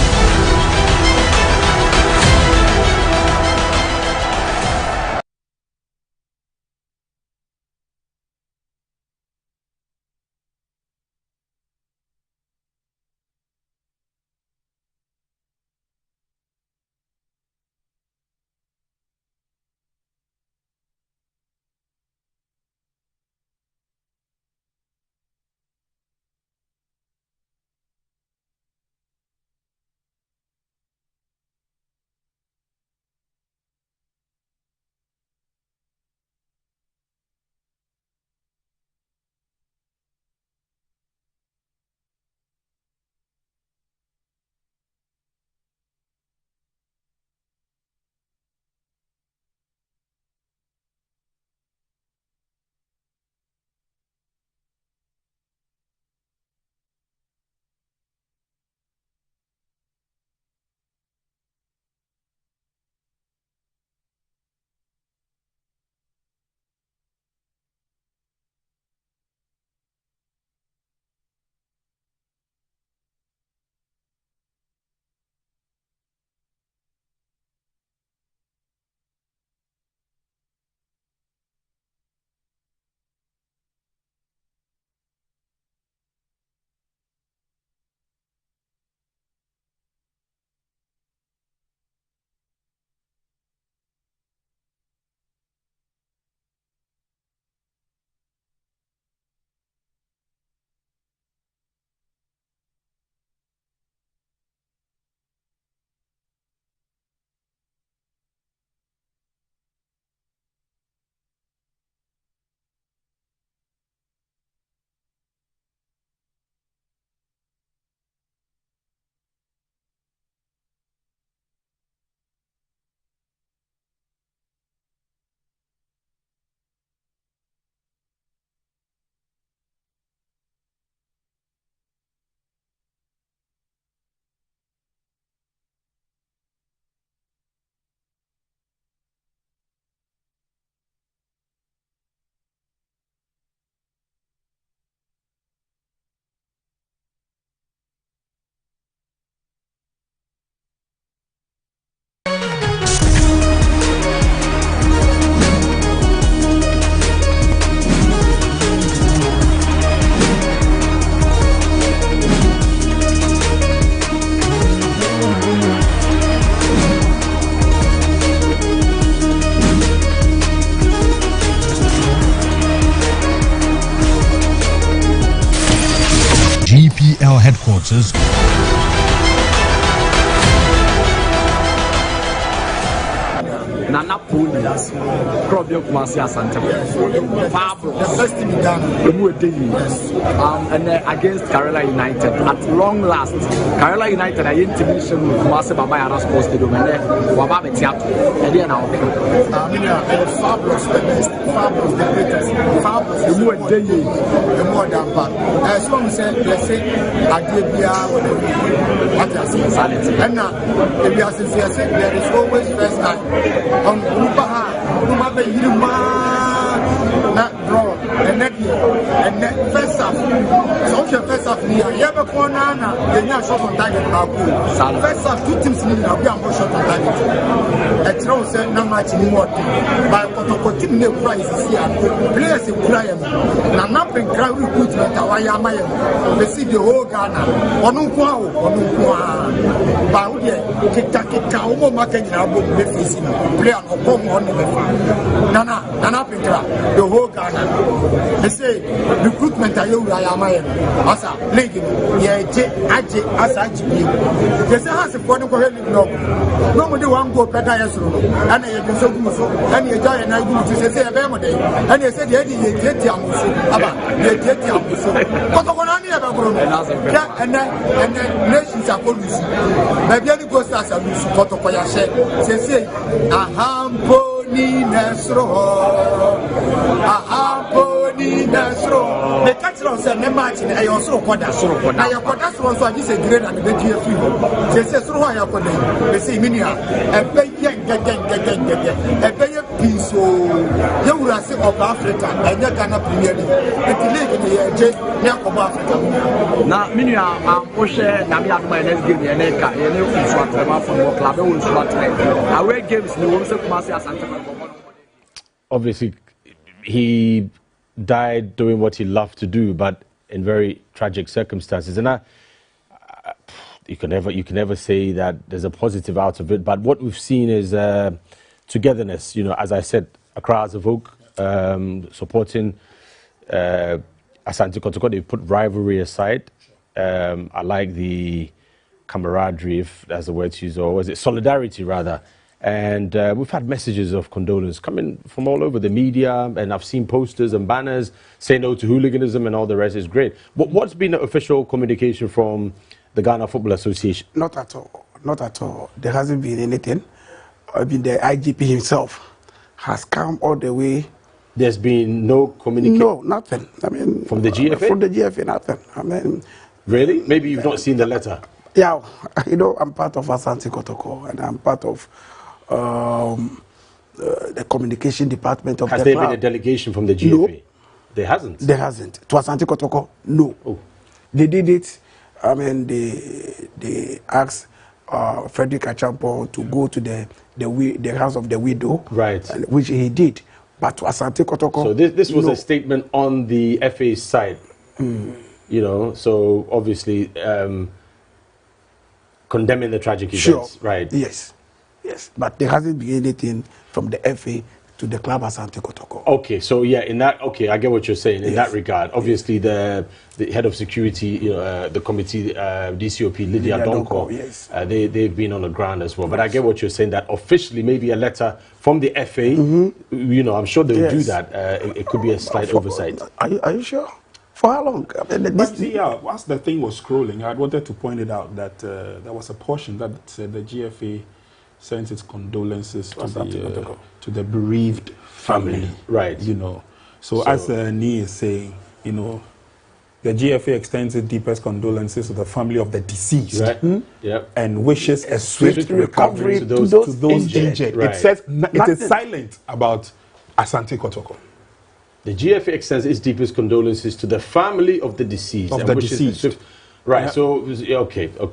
headquarters. Nana POOLEY'S, Crobio Kumasi Asante, Pablo, the first team in Ghana, and against Kerala United. At long last, Kerala United are intimidation Kumasi Babaya Sports Stadium and then Wababe Theatre. And then now, Fabulous, the best, Fabulous, the greatest, Fabulous, the more day, the more than bad. As long as let's say, Adibia, what I say, and now, if you are sincere, there is always first time. On Rubaha, Rubabe Yuma, not draw, and net first half. So, first half, you have a corner, then you are shot on target. First half, two teams need to be shot on target. A throw said, no match anymore. By Kotoko, team no prize here. Players in crime. Now, nothing crowd recruitment. They see the whole Ghana. Onukwa. Baudia, Kita, Omo Makena, play on Nana Pintra, the whole Ghana. They say recruitment are you, Asa, League, Aji, Asa, they say, has a point of nobody won't go better as and I can so and you die and I go to say a Bemode, and they said, the and then nations are policy. Maybe any ghost as a loose Kotoko Yashe, say, Ahamponi Nasro, Ahamponi Nasro. The catcher said, no match, I also got that sort of. I have got that one, so I just a great and the GFU. They say, so I have got they say, Minia, and pay a pay a piece of Africa, and you're gonna premier league. It's league in the of Africa. Now, Minia, I'm pushing Namia, my next game, and Eka, and you can swat them out from your club. Away games, the Womsa Kumasi Asante. Obviously, he died doing what he loved to do, but in very tragic circumstances. And you can never say that there's a positive out of it. But what we've seen is togetherness. You know, as I said, Accra as a Vogue supporting Asante Kotoko. They put rivalry aside. I like the camaraderie, if that's the word to use, or was it solidarity rather? And we've had messages of condolence coming from all over the media, and I've seen posters and banners say no to hooliganism and all the rest. Is great. But what's been the official communication from the Ghana Football Association? Not at all. Not at all. There hasn't been anything. I mean, the IGP himself has come all the way. There's been no communication? No, nothing. I mean, from the GFA? From the GFA, nothing. I mean, really? Maybe you've not seen the letter. Yeah, you know, I'm part of Asante Kotoko, and I'm part of the communication department of Has the there club. been a delegation from the GFA? No. There hasn't? There hasn't. To Asante Kotoko, no. Oh. They did it. I mean, they asked Frederick Achampo to go to the house of the widow, right? Which he did. But to Asante Kotoko, so this was a statement on the FA's side, you know. So obviously condemning the tragic events, right? Yes, yes. But there hasn't been anything from the FA to the club Asante Kotoko. Okay, so yeah, I get what you're saying in that regard. Obviously, the head of security, you know, the committee, DCOP Lydia Donko, yes, they've been on the ground as well. But I get what you're saying, that officially maybe a letter from the FA, you know, I'm sure they'll do that. It could be a slight oversight. Are you sure? For how long? I mean, once the thing was scrolling, I wanted to point it out that there was a portion that said the GFA sends its condolences to the bereaved family. Right. You know, so as Ni is saying, you know, the GFA extends its deepest condolences to the family of the deceased, and wishes a swift recovery to those injured. Right. It says it is silent about Asante Kotoko. The GFA extends its deepest condolences to the family of the deceased. Right. Yeah. So okay, all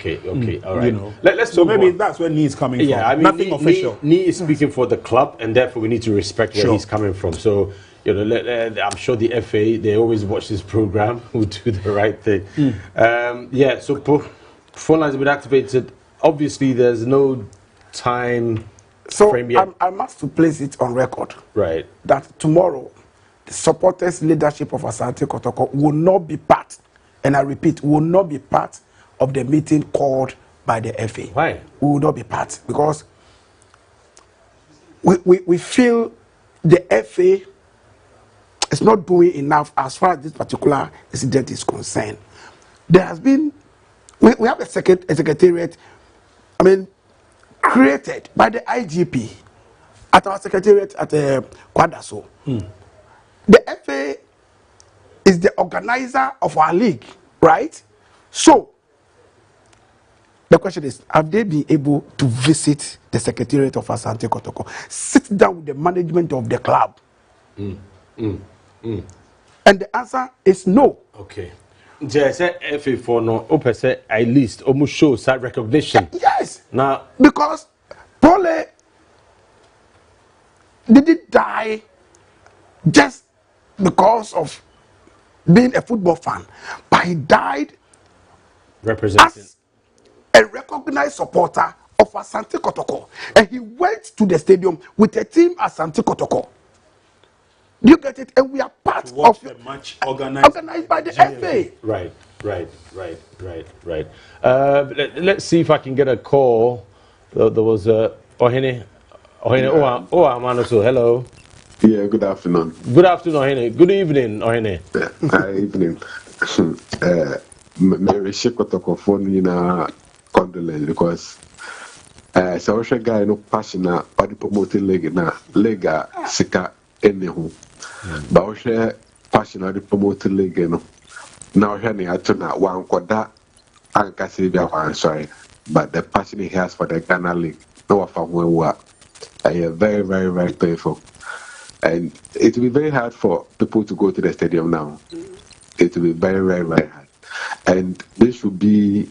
right. You know, let's so maybe on. That's where Ni is coming from. I mean, nothing official. Ni is speaking for the club, and therefore we need to respect where he's coming from. So you know, I'm sure the FA, they always watch this program, who do the right thing. So phone lines have been activated. Obviously, there's no time frame yet. I must place it on record. Right. That tomorrow, the supporters leadership of Asante Kotoko will not be part, and I repeat, will not be part of the meeting called by the FA. Why? We will not be part because we feel the FA is not doing enough as far as this particular incident is concerned. There has been, we have a secretariat, created by the IGP at our secretariat at Kwadaso. The FA is the organizer of our league, right? So, the question is, have they been able to visit the secretariat of Asante Kotoko, sit down with the management of the club? And the answer is no. Okay. Just FA for no open say at least almost shows that recognition. Yes. Now because Pole didn't die just because of being a football fan, but he died representing as a recognized supporter of Asante Kotoko, and he went to the stadium with a team Asante Kotoko. Do you get it? And we are part of the match organized by the FA. Right. Let's see if I can get a call. There was Ohene. Amanoso. Hello. Yeah, good afternoon. Good afternoon, Ohene. Good evening, Ohene. Evening. Mary Kotoko phone in a condolence because so I guy no passionate body promoting lega sika anyhow. But I share passionate promoting lega no. Now here I turn out one quarter and Cassibia sorry. But the passion he has for the Ghana League, no from where we are. I am very, very, very painful. And it will be very hard for people to go to the stadium now. It will be very, very, very hard. And this should be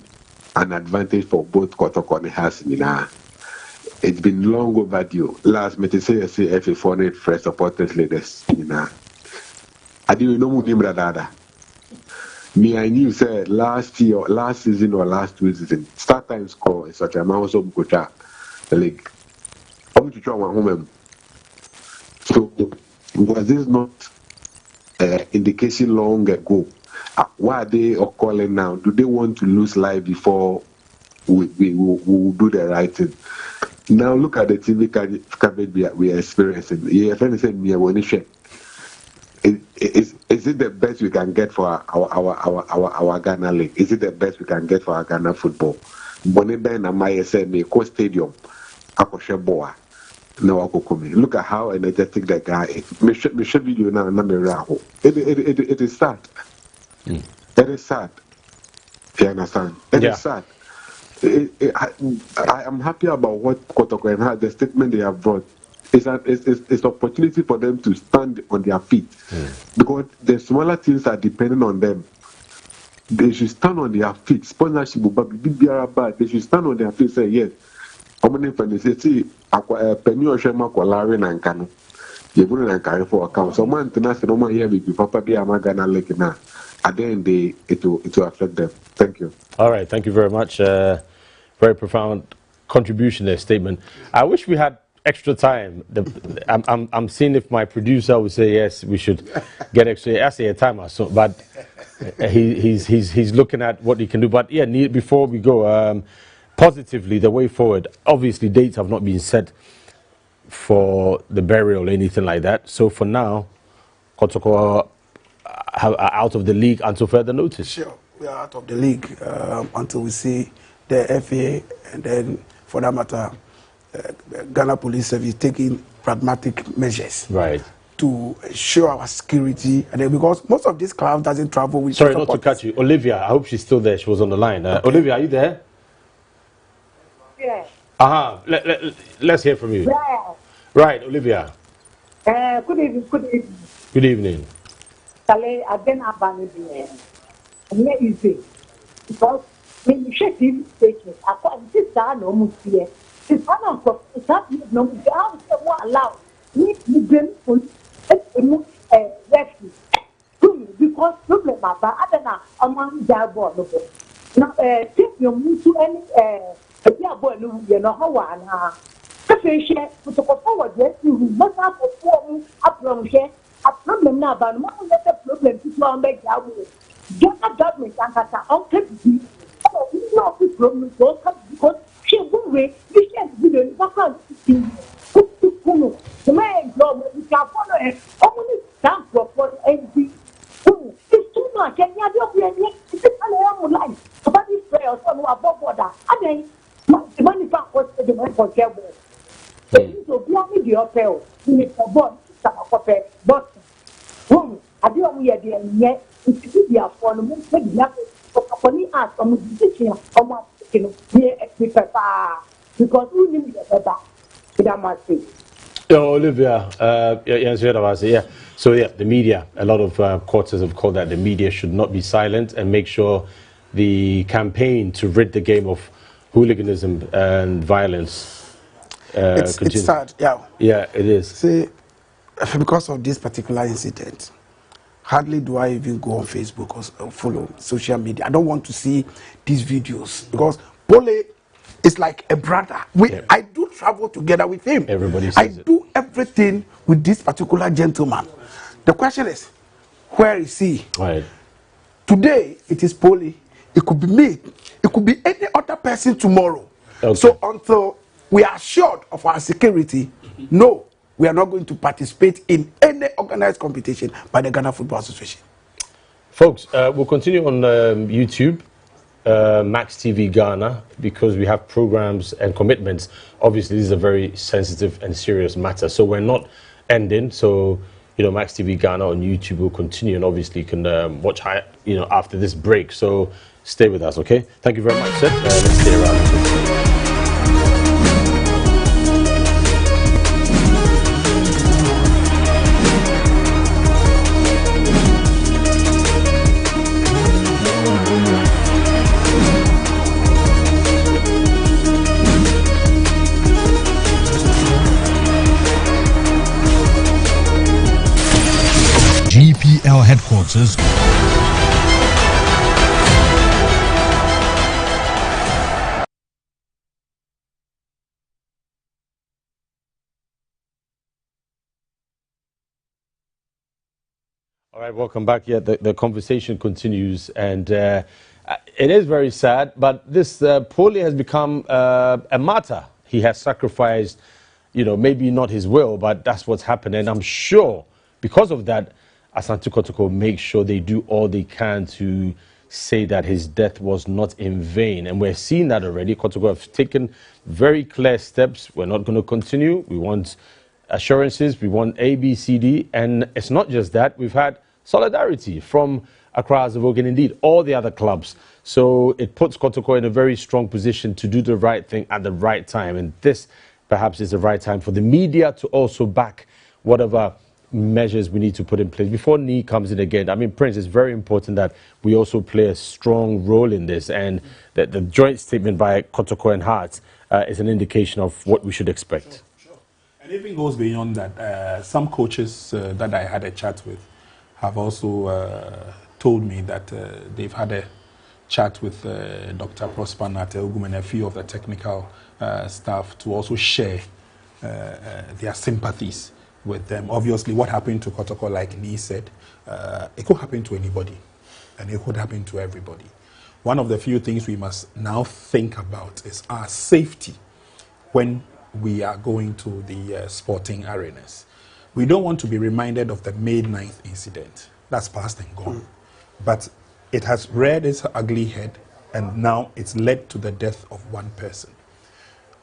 an advantage for both Kotoko and Hasina. It's been long overdue. Last meeting, say FA 400 fresh supporters leaders. I didn't know him rather. Me, I knew, say, last season or last 2 seasons, start time score is such a mouse of Gocha, the league. I'm to try one home. So, was this not indication long ago? Why are they calling now? Do they want to lose life before we will do the right thing? Now, look at the TV coverage we are experiencing. Yeah, if anything, me, I want to share. Is it the best we can get for our Ghana League? Is it the best we can get for our Ghana football? Boneben and Maya said, me co stadium, Akoshe Boa. No, look at how energetic that guy is. Me show video now, it is sad. It is sad. You understand? It is sad. I am happy about what Kotoko and how the statement they have brought. It's an opportunity for them to stand on their feet because the smaller teams are depending on them. They should stand on their feet. Sponsorship will be bad. They should stand on their feet and say, yes. How many fans say, Penny or Shema Kolari Nankano? You're going to carry for account. So, man, international here will be Papa Diamagana Lake now. At the end, it will affect them. Thank you. All right. Thank you very much. Very profound contribution there, statement. I wish we had extra time. I'm seeing if my producer would say yes, we should get extra. I say a timer, so but he's looking at what he can do. But yeah, before we go, positively the way forward. Obviously, dates have not been set for the burial or anything like that. So for now, Kotoko are out of the league until further notice. Sure, we are out of the league until we see the FA, and then for that matter, Ghana Police Service taking pragmatic measures to ensure our security, and then because most of these clubs doesn't travel with. Sorry, not to cut you, Olivia. I hope she's still there. She was on the line. Okay. Olivia, are you there? Yeah. Let's hear from you. Yeah. Right, Olivia. Good evening. Good evening. Good evening. I've been abandoned. I'm easy because when you check these statements, I thought this is no more here. It's not no more allowed. We them on rescue because problem about I don't know among their board. Now, take your move to any you know how one. Share to go forward, yes, you must have perform up from here. A problem now, but one of the problem to make that way. Get a government and cut on not be problem because she will wait. We can't do the background. The man job we can follow it. Only stand for every. It's too much. And you don't really. It's a little life. Somebody pray or someone above border. And then the money back was the money for care. So be on the hotel. You need a bond. Some of a but. I don't know yet. It's a for the most of the company ask on the teaching on what because we need better. That must be. Olivia, yeah. So yeah, the media, a lot of quarters have called that the media should not be silent and make sure the campaign to rid the game of hooliganism and violence continues. It's sad, yeah. Yeah, it is. See, because of this particular incident, hardly do I even go on Facebook or follow social media. I don't want to see these videos because Pole is like a brother. I do travel together with him. Everybody says I do everything with this particular gentleman. The question is, where is he? Right. Today, it is Pole. It could be me. It could be any other person tomorrow. Okay. So until we are assured of our security, no, we are not going to participate in any organized competition by the Ghana Football Association. Folks, we'll continue on YouTube, Max TV Ghana, because we have programs and commitments. Obviously, this is a very sensitive and serious matter. So we're not ending. So, Max TV Ghana on YouTube will continue. And obviously, you can watch, after this break. So stay with us, okay? Thank you very much, sir. Let's stay around. GPL headquarters. All right, welcome back. Yeah, the conversation continues, and it is very sad, but this Pole has become a martyr. He has sacrificed, maybe not his will, but that's what's happened, and I'm sure because of that, Asante Kotoko make sure they do all they can to say that his death was not in vain. And we're seeing that already. Kotoko have taken very clear steps. We're not going to continue. We want assurances. We want A, B, C, D. And it's not just that. We've had solidarity from Accra, Zavogue, and indeed all the other clubs. So it puts Kotoko in a very strong position to do the right thing at the right time. And this perhaps is the right time for the media to also back whatever measures we need to put in place before Nee comes in again. I mean, Prince, it's very important that we also play a strong role in this, and that the joint statement by Kotoko and Hart is an indication of what we should expect. Sure. And even goes beyond that. Some coaches that I had a chat with have also told me that they've had a chat with Dr. Prosper Natelgum and a few of the technical staff to also share their sympathies with them. Obviously, what happened to Kotoko, like Nee said, it could happen to anybody, and it could happen to everybody. One of the few things we must now think about is our safety when we are going to the sporting arenas. We don't want to be reminded of the May 9th incident. That's past and gone. But it has reared its ugly head, and now it's led to the death of one person.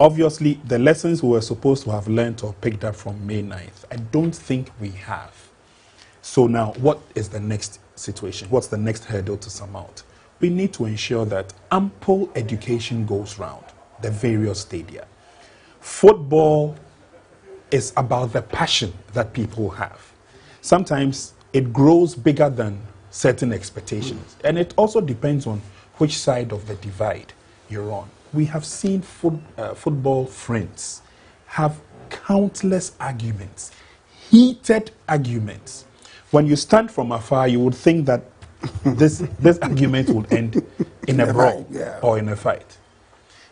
Obviously, the lessons we were supposed to have learned or picked up from May 9th, I don't think we have. So now, what is the next situation? What's the next hurdle to surmount? We need to ensure that ample education goes round the various stadia. Football is about the passion that people have. Sometimes it grows bigger than certain expectations, and it also depends on which side of the divide you're on. We have seen football friends have countless arguments, heated arguments. When you stand from afar, you would think that this argument would end in a brawl or in a fight.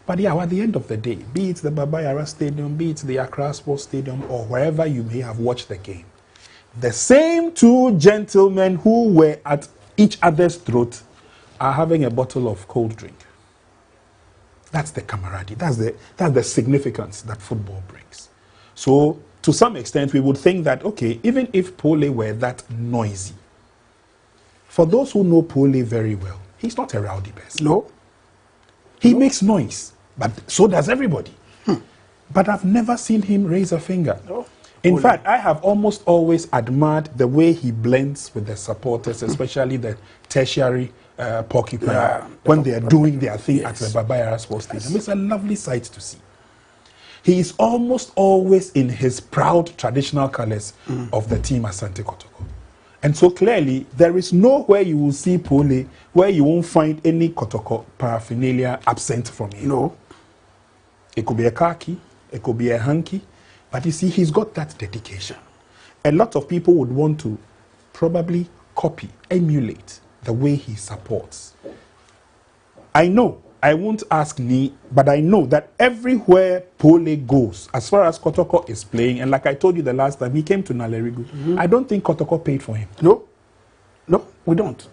But yeah, at the end of the day, be it the Baba Yara Stadium, be it the Accra Sports Stadium, or wherever you may have watched the game, the same two gentlemen who were at each other's throat are having a bottle of cold drink. That's the camaraderie. That's the significance that football brings. So to some extent, we would think that, okay, even if Pooley were that noisy, for those who know Pooley very well, he's not a rowdy person. No. He makes noise, but so does everybody. But I've never seen him raise a finger. No. In fact, I have almost always admired the way he blends with the supporters, especially the tertiary porcupine, when they are doing their thing at the Babayara Sports Stadium. It's a lovely sight to see. He is almost always in his proud traditional colors of the team Asante Kotoko. And so clearly, there is nowhere you will see Pooley where you won't find any Kotoko paraphernalia absent from him. No. It could be a khaki, it could be a hanky, but you see, he's got that dedication. A lot of people would want to probably copy, emulate the way he supports. I know, I won't ask Ni, but I know that everywhere Pooley goes, as far as Kotoko is playing, and like I told you the last time, he came to Nalerigu, I don't think Kotoko paid for him. No. No, we don't.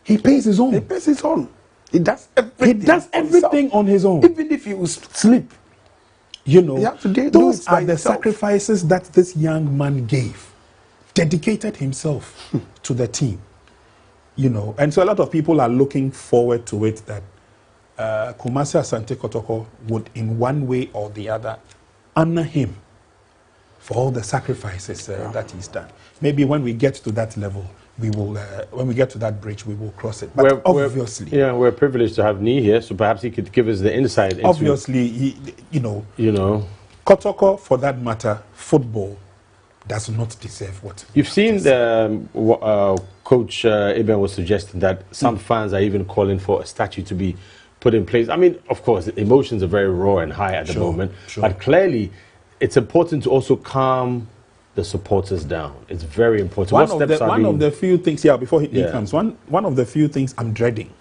He pays his own. He pays his own. He does everything. He does everything on his own. Even if he will sleep. You know, those are the himself. sacrifices that this young man gave, dedicated himself to the team. You know, and so a lot of people are looking forward to it that Kumasi Asante Kotoko would, in one way or the other, honor him for all the sacrifices that he's done. Maybe when we get to that level, we will, when we get to that bridge, we will cross it. But obviously, we're privileged to have Nee here, so perhaps he could give us the insight into. Obviously, you know, Kotoko, for that matter, football does not deserve what you've seen. The coach Eben was suggesting that some fans are even calling for a statue to be put in place. I mean, of course, the emotions are very raw and high at the moment, but clearly, it's important to also calm the supporters down. It's very important. One of the few things, before he comes, one of the few things I'm dreading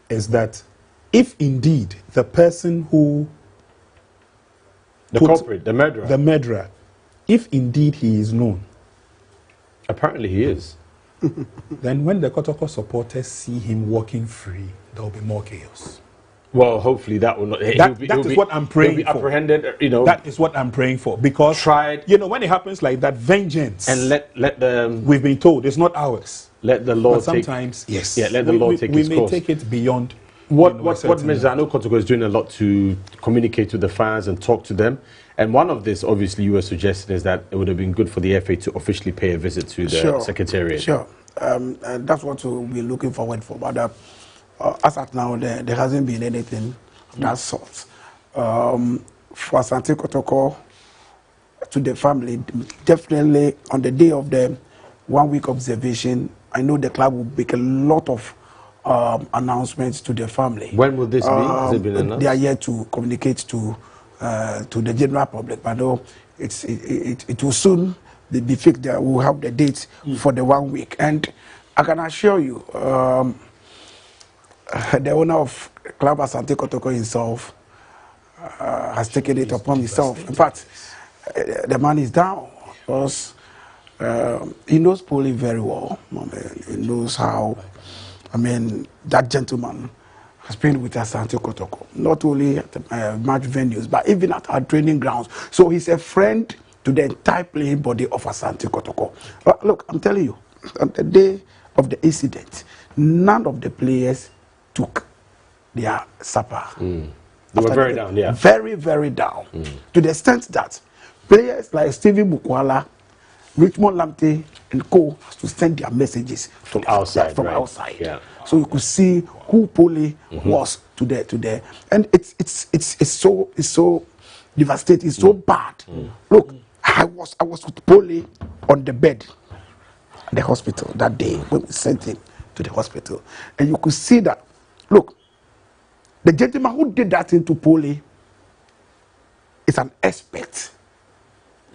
is that if indeed the person who the culprit, the murderer, if indeed he is known, apparently he is, then when the Kotoko supporters see him walking free, there will be more chaos. Well, hopefully that will not. That is what I'm praying for. Apprehended, you know. That is what I'm praying for, because you know, when it happens like that, vengeance, and let the we've been told it's not ours. Let the law but sometimes take, let the law take its course. We may take it beyond. What Mezano Kotoko is doing a lot to communicate with the fans and talk to them. And one of this, obviously, you were suggesting is that it would have been good for the FA to officially pay a visit to the Secretariat. Sure, that's what we'll be looking forward for. But as at now, there hasn't been anything of that sort. For Asante Kotoko, to the family, definitely on the day of the 1 week observation, I know the club will make a lot of announcements to the family. When will this be? Has it been announced? They are here to communicate to the general public, but no, it will soon be fixed. We'll have the date for the 1 week, and I can assure you, the owner of Club Asante Kotoko himself has taken it upon himself. In fact, the man is down because he knows Pooley very well. He knows how. I mean, that gentleman has been with Asante Kotoko, not only at match venues, but even at our training grounds. So he's a friend to the entire playing body of Asante Kotoko. Look, I'm telling you, on the day of the incident, none of the players took their supper. They were very down, Very, very down. To the extent that players like Stevie Bukwala, Richmond Lamptey, and co. has to send their messages from outside. Yeah. So you could see who Pooley was to the, and it's so devastating, it's so bad. Look, I was with Pooley on the bed at the hospital that day when we sent him to the hospital, and you could see that. Look, the gentleman who did that thing to Pooley is an expert.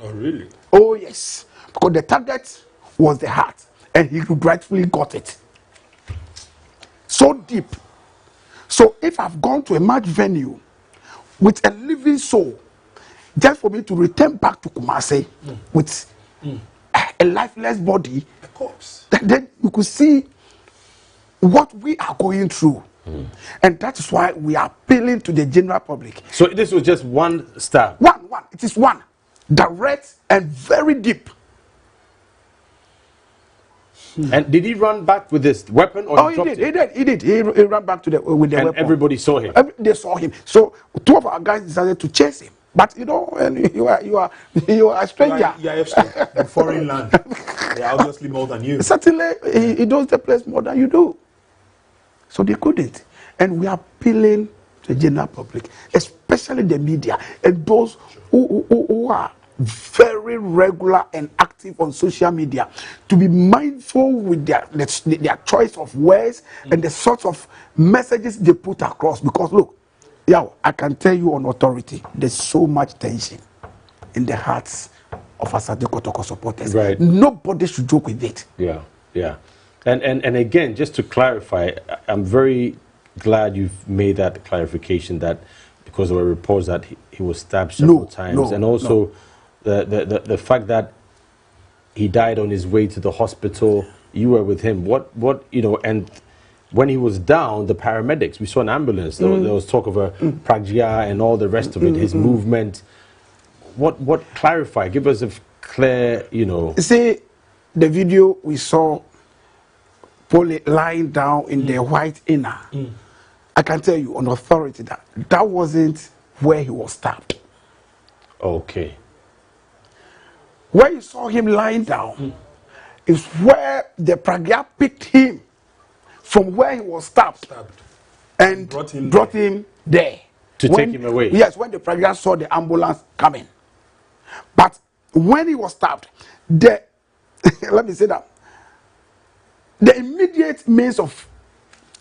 Oh, really? Oh, yes. Because the target was the heart, and he rightfully got it. So deep. So if I've gone to a match venue with a living soul, just for me to return back to Kumasi with a lifeless body, of course, then you could see what we are going through. And that is why we are appealing to the general public. So this was just one stab? One. It is one. Direct and very deep. And did he run back with this weapon, or he dropped it? He did. He ran back with the weapon. Everybody saw him. They saw him. So 2 of our guys decided to chase him. But you know, and you are a stranger. In foreign land, they are obviously more than you. Certainly, he knows the place more than you do. So they couldn't. And we are appealing to the general public, especially the media and those who are very regular and active on social media, to be mindful with their choice of words and the sorts of messages they put across. Because look, I can tell you on authority, there's so much tension in the hearts of Asante Kotoko supporters. Right. Nobody should joke with it. Yeah. And again, just to clarify, I'm very glad you've made that clarification, that because there were reports that he was stabbed several times, and also the fact that he died on his way to the hospital. You were with him. What and when he was down, the paramedics, we saw an ambulance. There was talk of a pragya and all the rest of it. His movement. What clarify? Give us a clear, You see, the video we saw, Poley lying down in the white inner. I can tell you on authority that wasn't where he was stabbed. Okay. Where you saw him lying down is where the pragya picked him from where he was stabbed and brought him there. To take him away? Yes, when the pragya saw the ambulance coming. But when he was stabbed, let me say that, the immediate means of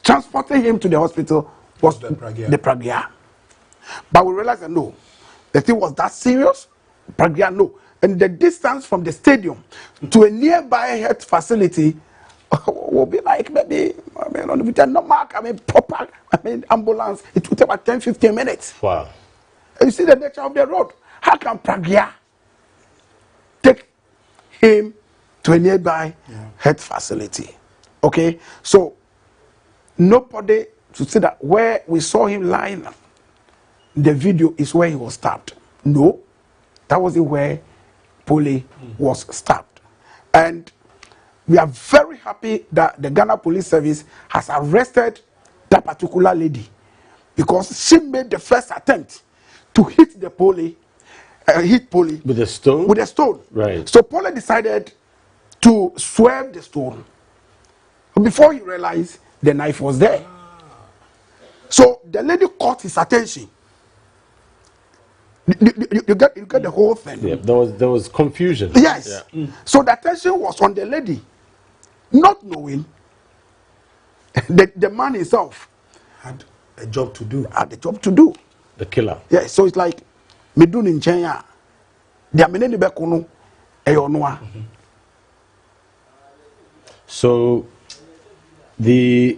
transporting him to the hospital was the pragya. But we realized that no, the thing was that serious. Pragya, no. And the distance from the stadium to a nearby health facility will be like maybe, proper, ambulance. It would take about 10-15 minutes. Wow. And you see the nature of the road. How can pragya take him to a nearby health facility? Okay, so nobody should say that where we saw him lying, the video is where he was stabbed. No, that wasn't where Poley was stabbed. And we are very happy that the Ghana Police Service has arrested that particular lady, because she made the first attempt to hit the Poley, with a stone. With a stone. Right. So Poley decided to swerve the stone. Before he realized the knife was there. So the lady caught his attention. You get the whole thing. Yeah, there was confusion. Yes. Yeah. So the attention was on the lady, not knowing the man himself had a job to do. The killer. Yeah. So it's like me do in China. They are many bekono eyonwa. So the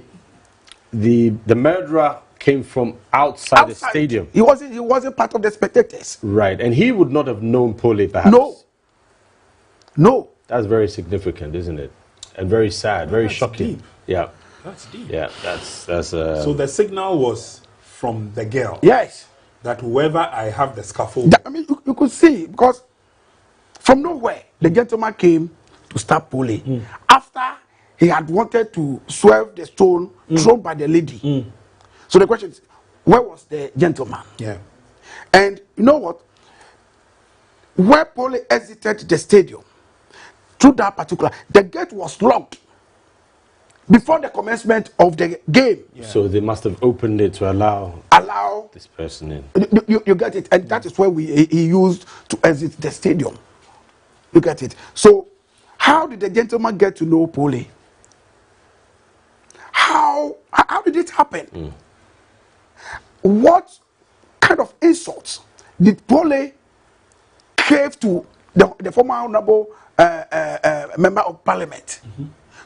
murderer came from outside the stadium. He wasn't part of the spectators. Right, and he would not have known Poley, perhaps. No. That's very significant, isn't it? And very sad, very shocking. Deep. Yeah. That's deep. Yeah, that's. So the signal was from the girl. Yes. That whoever I have the scaffold. You could see, because from nowhere the gentleman came to stab Poley after he had wanted to swerve the stone thrown by the lady. So the question is, where was the gentleman? Yeah. And you know what? Where Poley exited the stadium, through that particular, the gate was locked before the commencement of the game. Yeah. So they must have opened it to allow this person in. You get it? And that is where he used to exit the stadium. You get it? So how did the gentleman get to know Poley? How did it happen? What kind of insults did Poley crave to the former honorable member of parliament?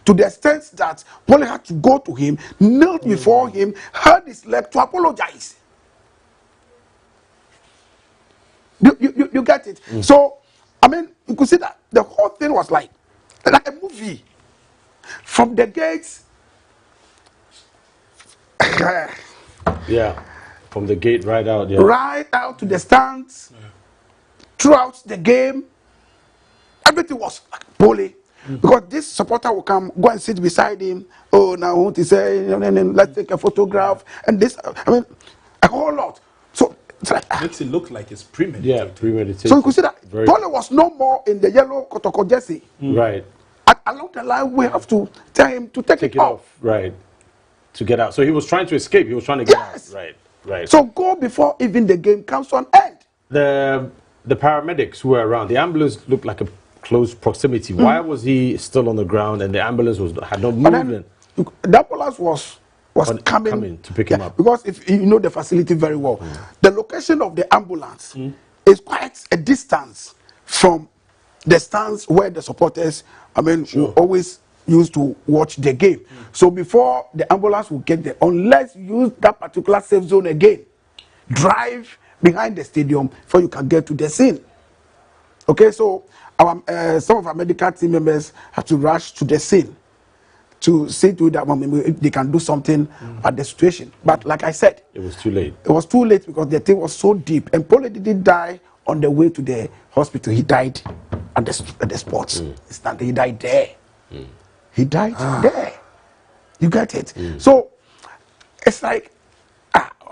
To the extent that Poley had to go to him, knelt before him, held his leg to apologize. You get it? So, you could see that the whole thing was like a movie. From the gates, Yeah, from the gate right out. Yeah, right out to the stands. Throughout the game, everything was Pooley. Because this supporter will come, go and sit beside him. Oh, now what he say? Let's take a photograph. And this, I mean, a whole lot. So it's like, makes it look like it's premeditated. Yeah, premeditated. So you could see that Very Pooley was no more in the yellow Kotoko jersey. right. Along the line, we have to tell him to take it off. Right. To get out. So he was trying to escape. He was trying to get out. Right. Right. So go before even the game comes to an end. The paramedics who were around, the ambulance looked like a close proximity. Why was he still on the ground and the ambulance had not moved? The ambulance was coming to pick him up. Because if you know the facility very well, the location of the ambulance is quite a distance from the stands where the supporters, will always used to watch the game. So before the ambulance will get there, unless you use that particular safe zone again, drive behind the stadium before you can get to the scene. Okay, so our some of our medical team members have to rush to the scene to see to that if they can do something at the situation. But like I said, it was too late. It was too late because the thing was so deep. And Pooley didn't die on the way to the hospital. He died at the spot. He died there. He died there. You get it? So it's like,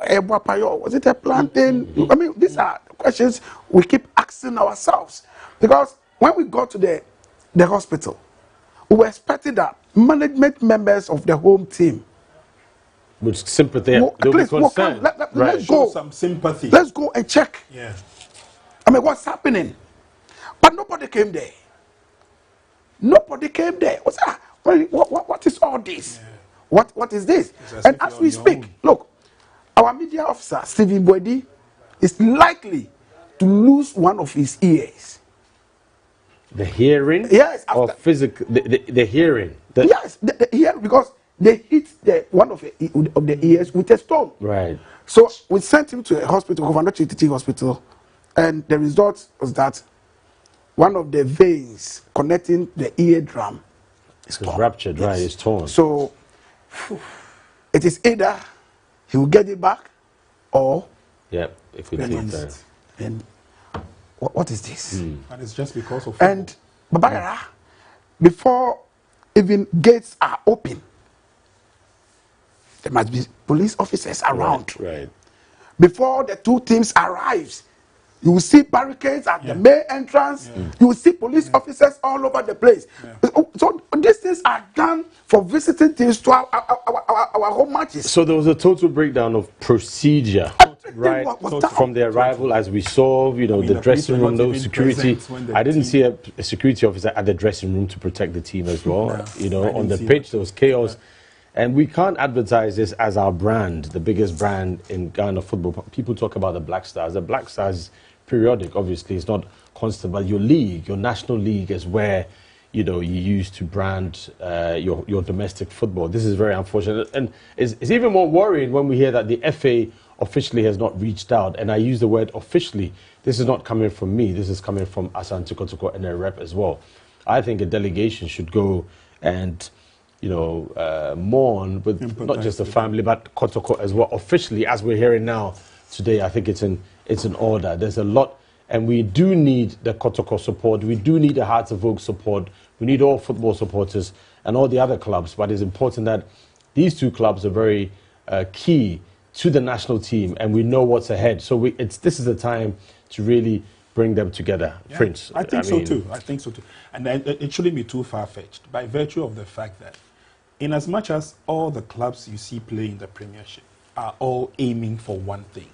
was it a planting? I mean, these are questions we keep asking ourselves. Because when we got to the hospital, we were expecting that management members of the home team with sympathy, let's go. Show some sympathy. Let's go and check. Yeah. I mean, what's happening? But nobody came there. Nobody came there. What's that? What is all this? Yeah. What is this? And as we speak, look, our media officer, Stephen Boedi, is likely to lose one of his ears. The hearing? Yes. Or physical? The hearing? Yes, the hearing, because they hit one of the ears with a stone. Right. So we sent him to a hospital, Governor Chititi Hospital, and the result was that one of the veins connecting the eardrum is ruptured, right? It's torn. So it is either he will get it back, or if we take that. And what is this? And it's just because of and Babagara, before even gates are open, there must be police officers around. Right. Before the two teams arrives, you will see barricades at the main entrance. You will see police officers all over the place. So these things are done for visiting teams to our home matches. So there was a total breakdown of procedure, right? From the arrival, as we saw, the dressing room, no security. I didn't see a security officer at the dressing room to protect the team as well. On the pitch, there was chaos. And we can't advertise this as our brand, the biggest brand in Ghana football. People talk about the Black Stars. The Black Stars is periodic, obviously. It's not constant. But your league, your national league, is where, you use to brand your domestic football. This is very unfortunate. And it's even more worrying when we hear that the FA officially has not reached out. And I use the word officially. This is not coming from me. This is coming from Asante Kotoko and a rep as well. I think a delegation should go and mourn with not just the family, but Kotoko as well. Officially, as we're hearing now today, I think it's in order. There's a lot, and we do need the Kotoko support. We do need the Hearts of Oak support. We need all football supporters and all the other clubs. But it's important that these two clubs are very key to the national team, and we know what's ahead. So this is the time to really bring them together. Prince. I think so too. And it shouldn't be too far-fetched by virtue of the fact that in as much as all the clubs you see play in the Premiership are all aiming for one thing,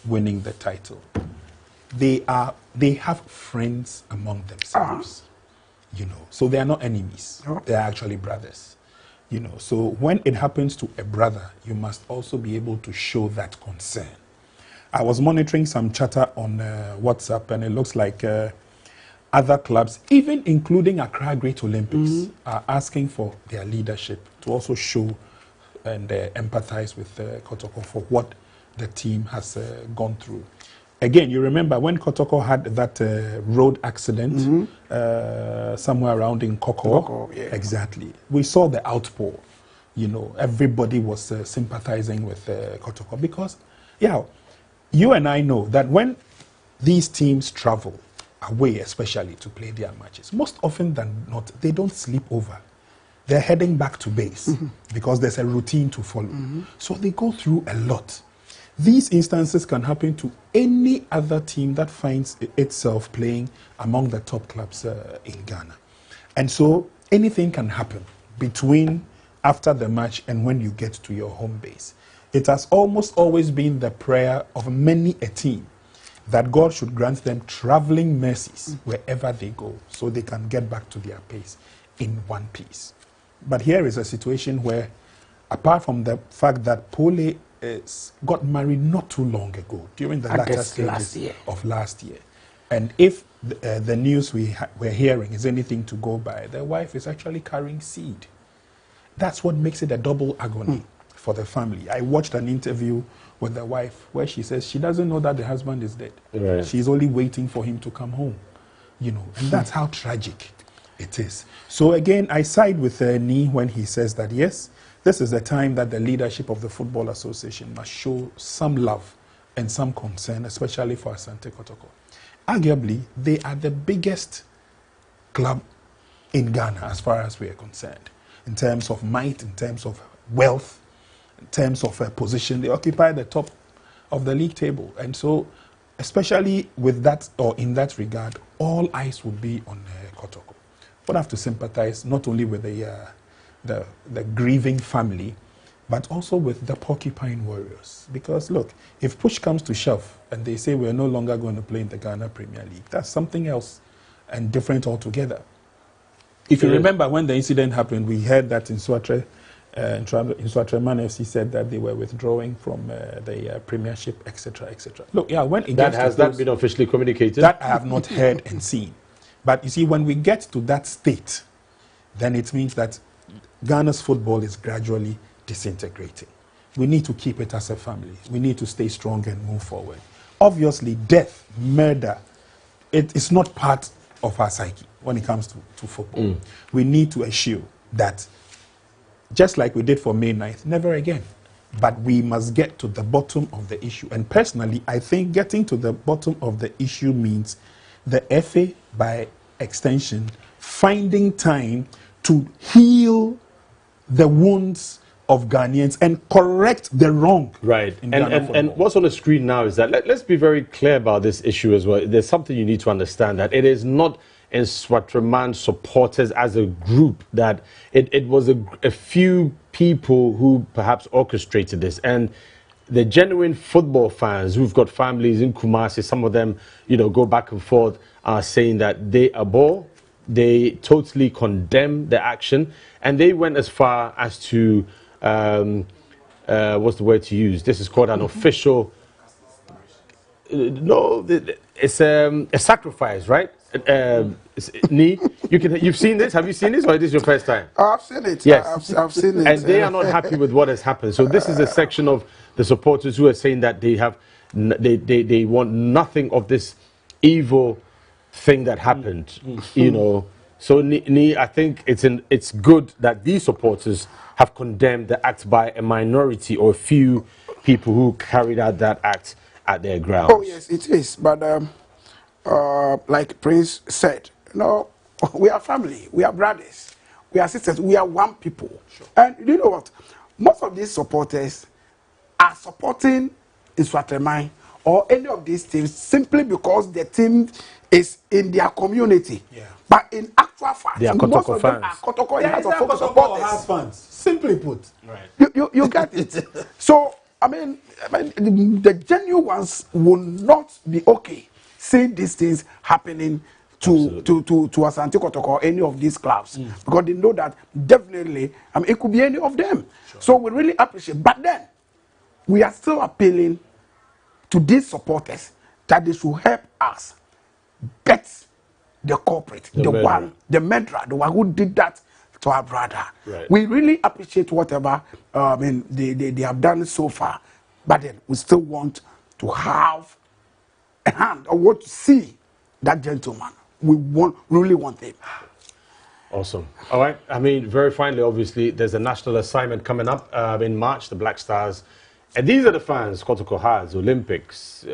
winning the title, they have friends among themselves, so they are not enemies. They are actually brothers, So when it happens to a brother, you must also be able to show that concern. I was monitoring some chatter on WhatsApp, and it looks like other clubs, even including Accra Great Olympics, are asking for their leadership to also show and empathize with Kotoko for what the team has gone through. Again, you remember when Kotoko had that road accident somewhere around in Koko? Exactly. We saw the outpour you know, everybody was sympathizing with Kotoko because, yeah, you and I know that when these teams travel away, especially to play their matches, most often than not, they don't sleep over. They're heading back to base because there's a routine to follow. So they go through a lot. These instances can happen to any other team that finds itself playing among the top clubs in Ghana. And so anything can happen between after the match and when you get to your home base. It has almost always been the prayer of many a team that God should grant them traveling mercies wherever they go so they can get back to their pace in one piece. But here is a situation where, apart from the fact that Pooley got married not too long ago, during the latter stages of last year, and if the news we're hearing is anything to go by, the wife is actually carrying seed. That's what makes it a double agony for the family. I watched an interview with the wife where she says she doesn't know that the husband is dead. Right. She's only waiting for him to come home, you know, and that's how tragic it is. So again, I side with Ni when he says that, yes, this is the time that the leadership of the Football Association must show some love and some concern, especially for Asante Kotoko. Arguably, they are the biggest club in Ghana as far as we are concerned, in terms of might, in terms of wealth, in terms of position. They occupy the top of the league table. And so, especially with that, or in that regard, all eyes would be on Kotoko. But I have to sympathize not only with the grieving family, but also with the Porcupine Warriors. Because look, if push comes to shove and they say we're no longer going to play in the Ghana Premier League, that's something else and different altogether. If you remember when the incident happened, we heard that in Swatre Man FC said that they were withdrawing from the Premiership, etc., etc. Look, yeah, when it has that been officially communicated? That I have not heard and seen. But you see, when we get to that state, then it means that Ghana's football is gradually disintegrating. We need to keep it as a family. We need to stay strong and move forward. Obviously, death, murder, it is not part of our psyche when it comes to football. We need to assure that, just like we did for May 9th, never again. But we must get to the bottom of the issue. And personally, I think getting to the bottom of the issue means the FA, by extension, finding time to heal the wounds of Ghanaians and correct the wrong. Right. And what's on the screen now is that, let's be very clear about this issue as well. There's something you need to understand, that it is not in Swatraman supporters as a group, that it was a few people who perhaps orchestrated this. And the genuine football fans who've got families in Kumasi, some of them, you know, go back and forth, are saying that they abhor, they totally condemn the action, and they went as far as to, what's the word to use? This is called an official, no, it's a sacrifice, right? You've seen this? Have you seen this, or is this your first time? I've seen it. Yes. I've seen it. And they are not happy with what has happened. So this is a section of the supporters who are saying that they want nothing of this evil thing that happened. You know. So I think it's good that these supporters have condemned the act by a minority or a few people who carried out that act at their grounds. Oh yes, it is. But like Prince said, you know, we are family, we are brothers, we are sisters, we are one people. Sure. And you know what? Most of these supporters are supporting Iswatremai or any of these teams simply because the team is in their community. Yeah. But in actual fact, they are most Kotoko of them fans. are Kotoko and Kotoko supporters. Has fans. Simply put. Right. You get it. So I mean, the genuine ones will not be okay seeing these things happening to Asante Kotoko or any of these clubs, because they know that definitely, I mean, it could be any of them. Sure. So we really appreciate. But then we are still appealing to these supporters that they should help us bet the culprit, the one who did that to our brother. Right. We really appreciate whatever they have done so far, but then we still want to have a hand or want to see that gentleman. We really want him. Awesome. All right. I mean, very finally, obviously, there's a national assignment coming up in March, the Black Stars. And these are the fans, Kotoko has, Olympics,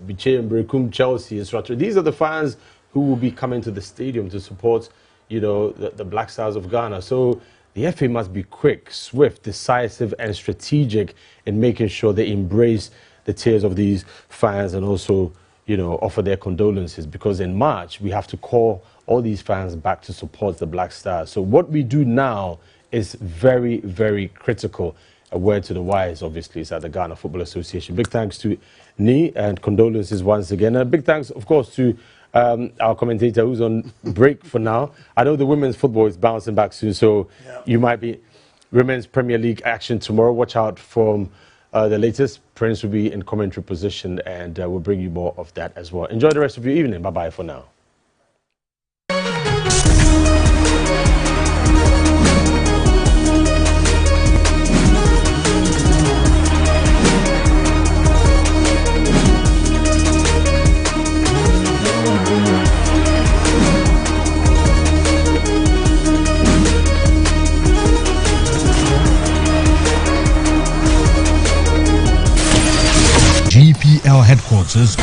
Biche and Brekum, Chelsea, and these are the fans who will be coming to the stadium to support, you know, the Black Stars of Ghana. So the FA must be quick, swift, decisive, and strategic in making sure they embrace the tears of these fans and also, you know, offer their condolences, because in March we have to call all these fans back to support the Black Stars. So what we do now is very, very critical. A word to the wise, obviously, is at the Ghana Football Association. Big thanks to Ni and condolences once again. And a big thanks, of course, to our commentator who's on break for now. I know the women's football is bouncing back soon, so you might be Women's Premier League action tomorrow. Watch out for the latest. Prince will be in commentary position, and we'll bring you more of that as well. Enjoy the rest of your evening. Bye-bye for now. GPL headquarters.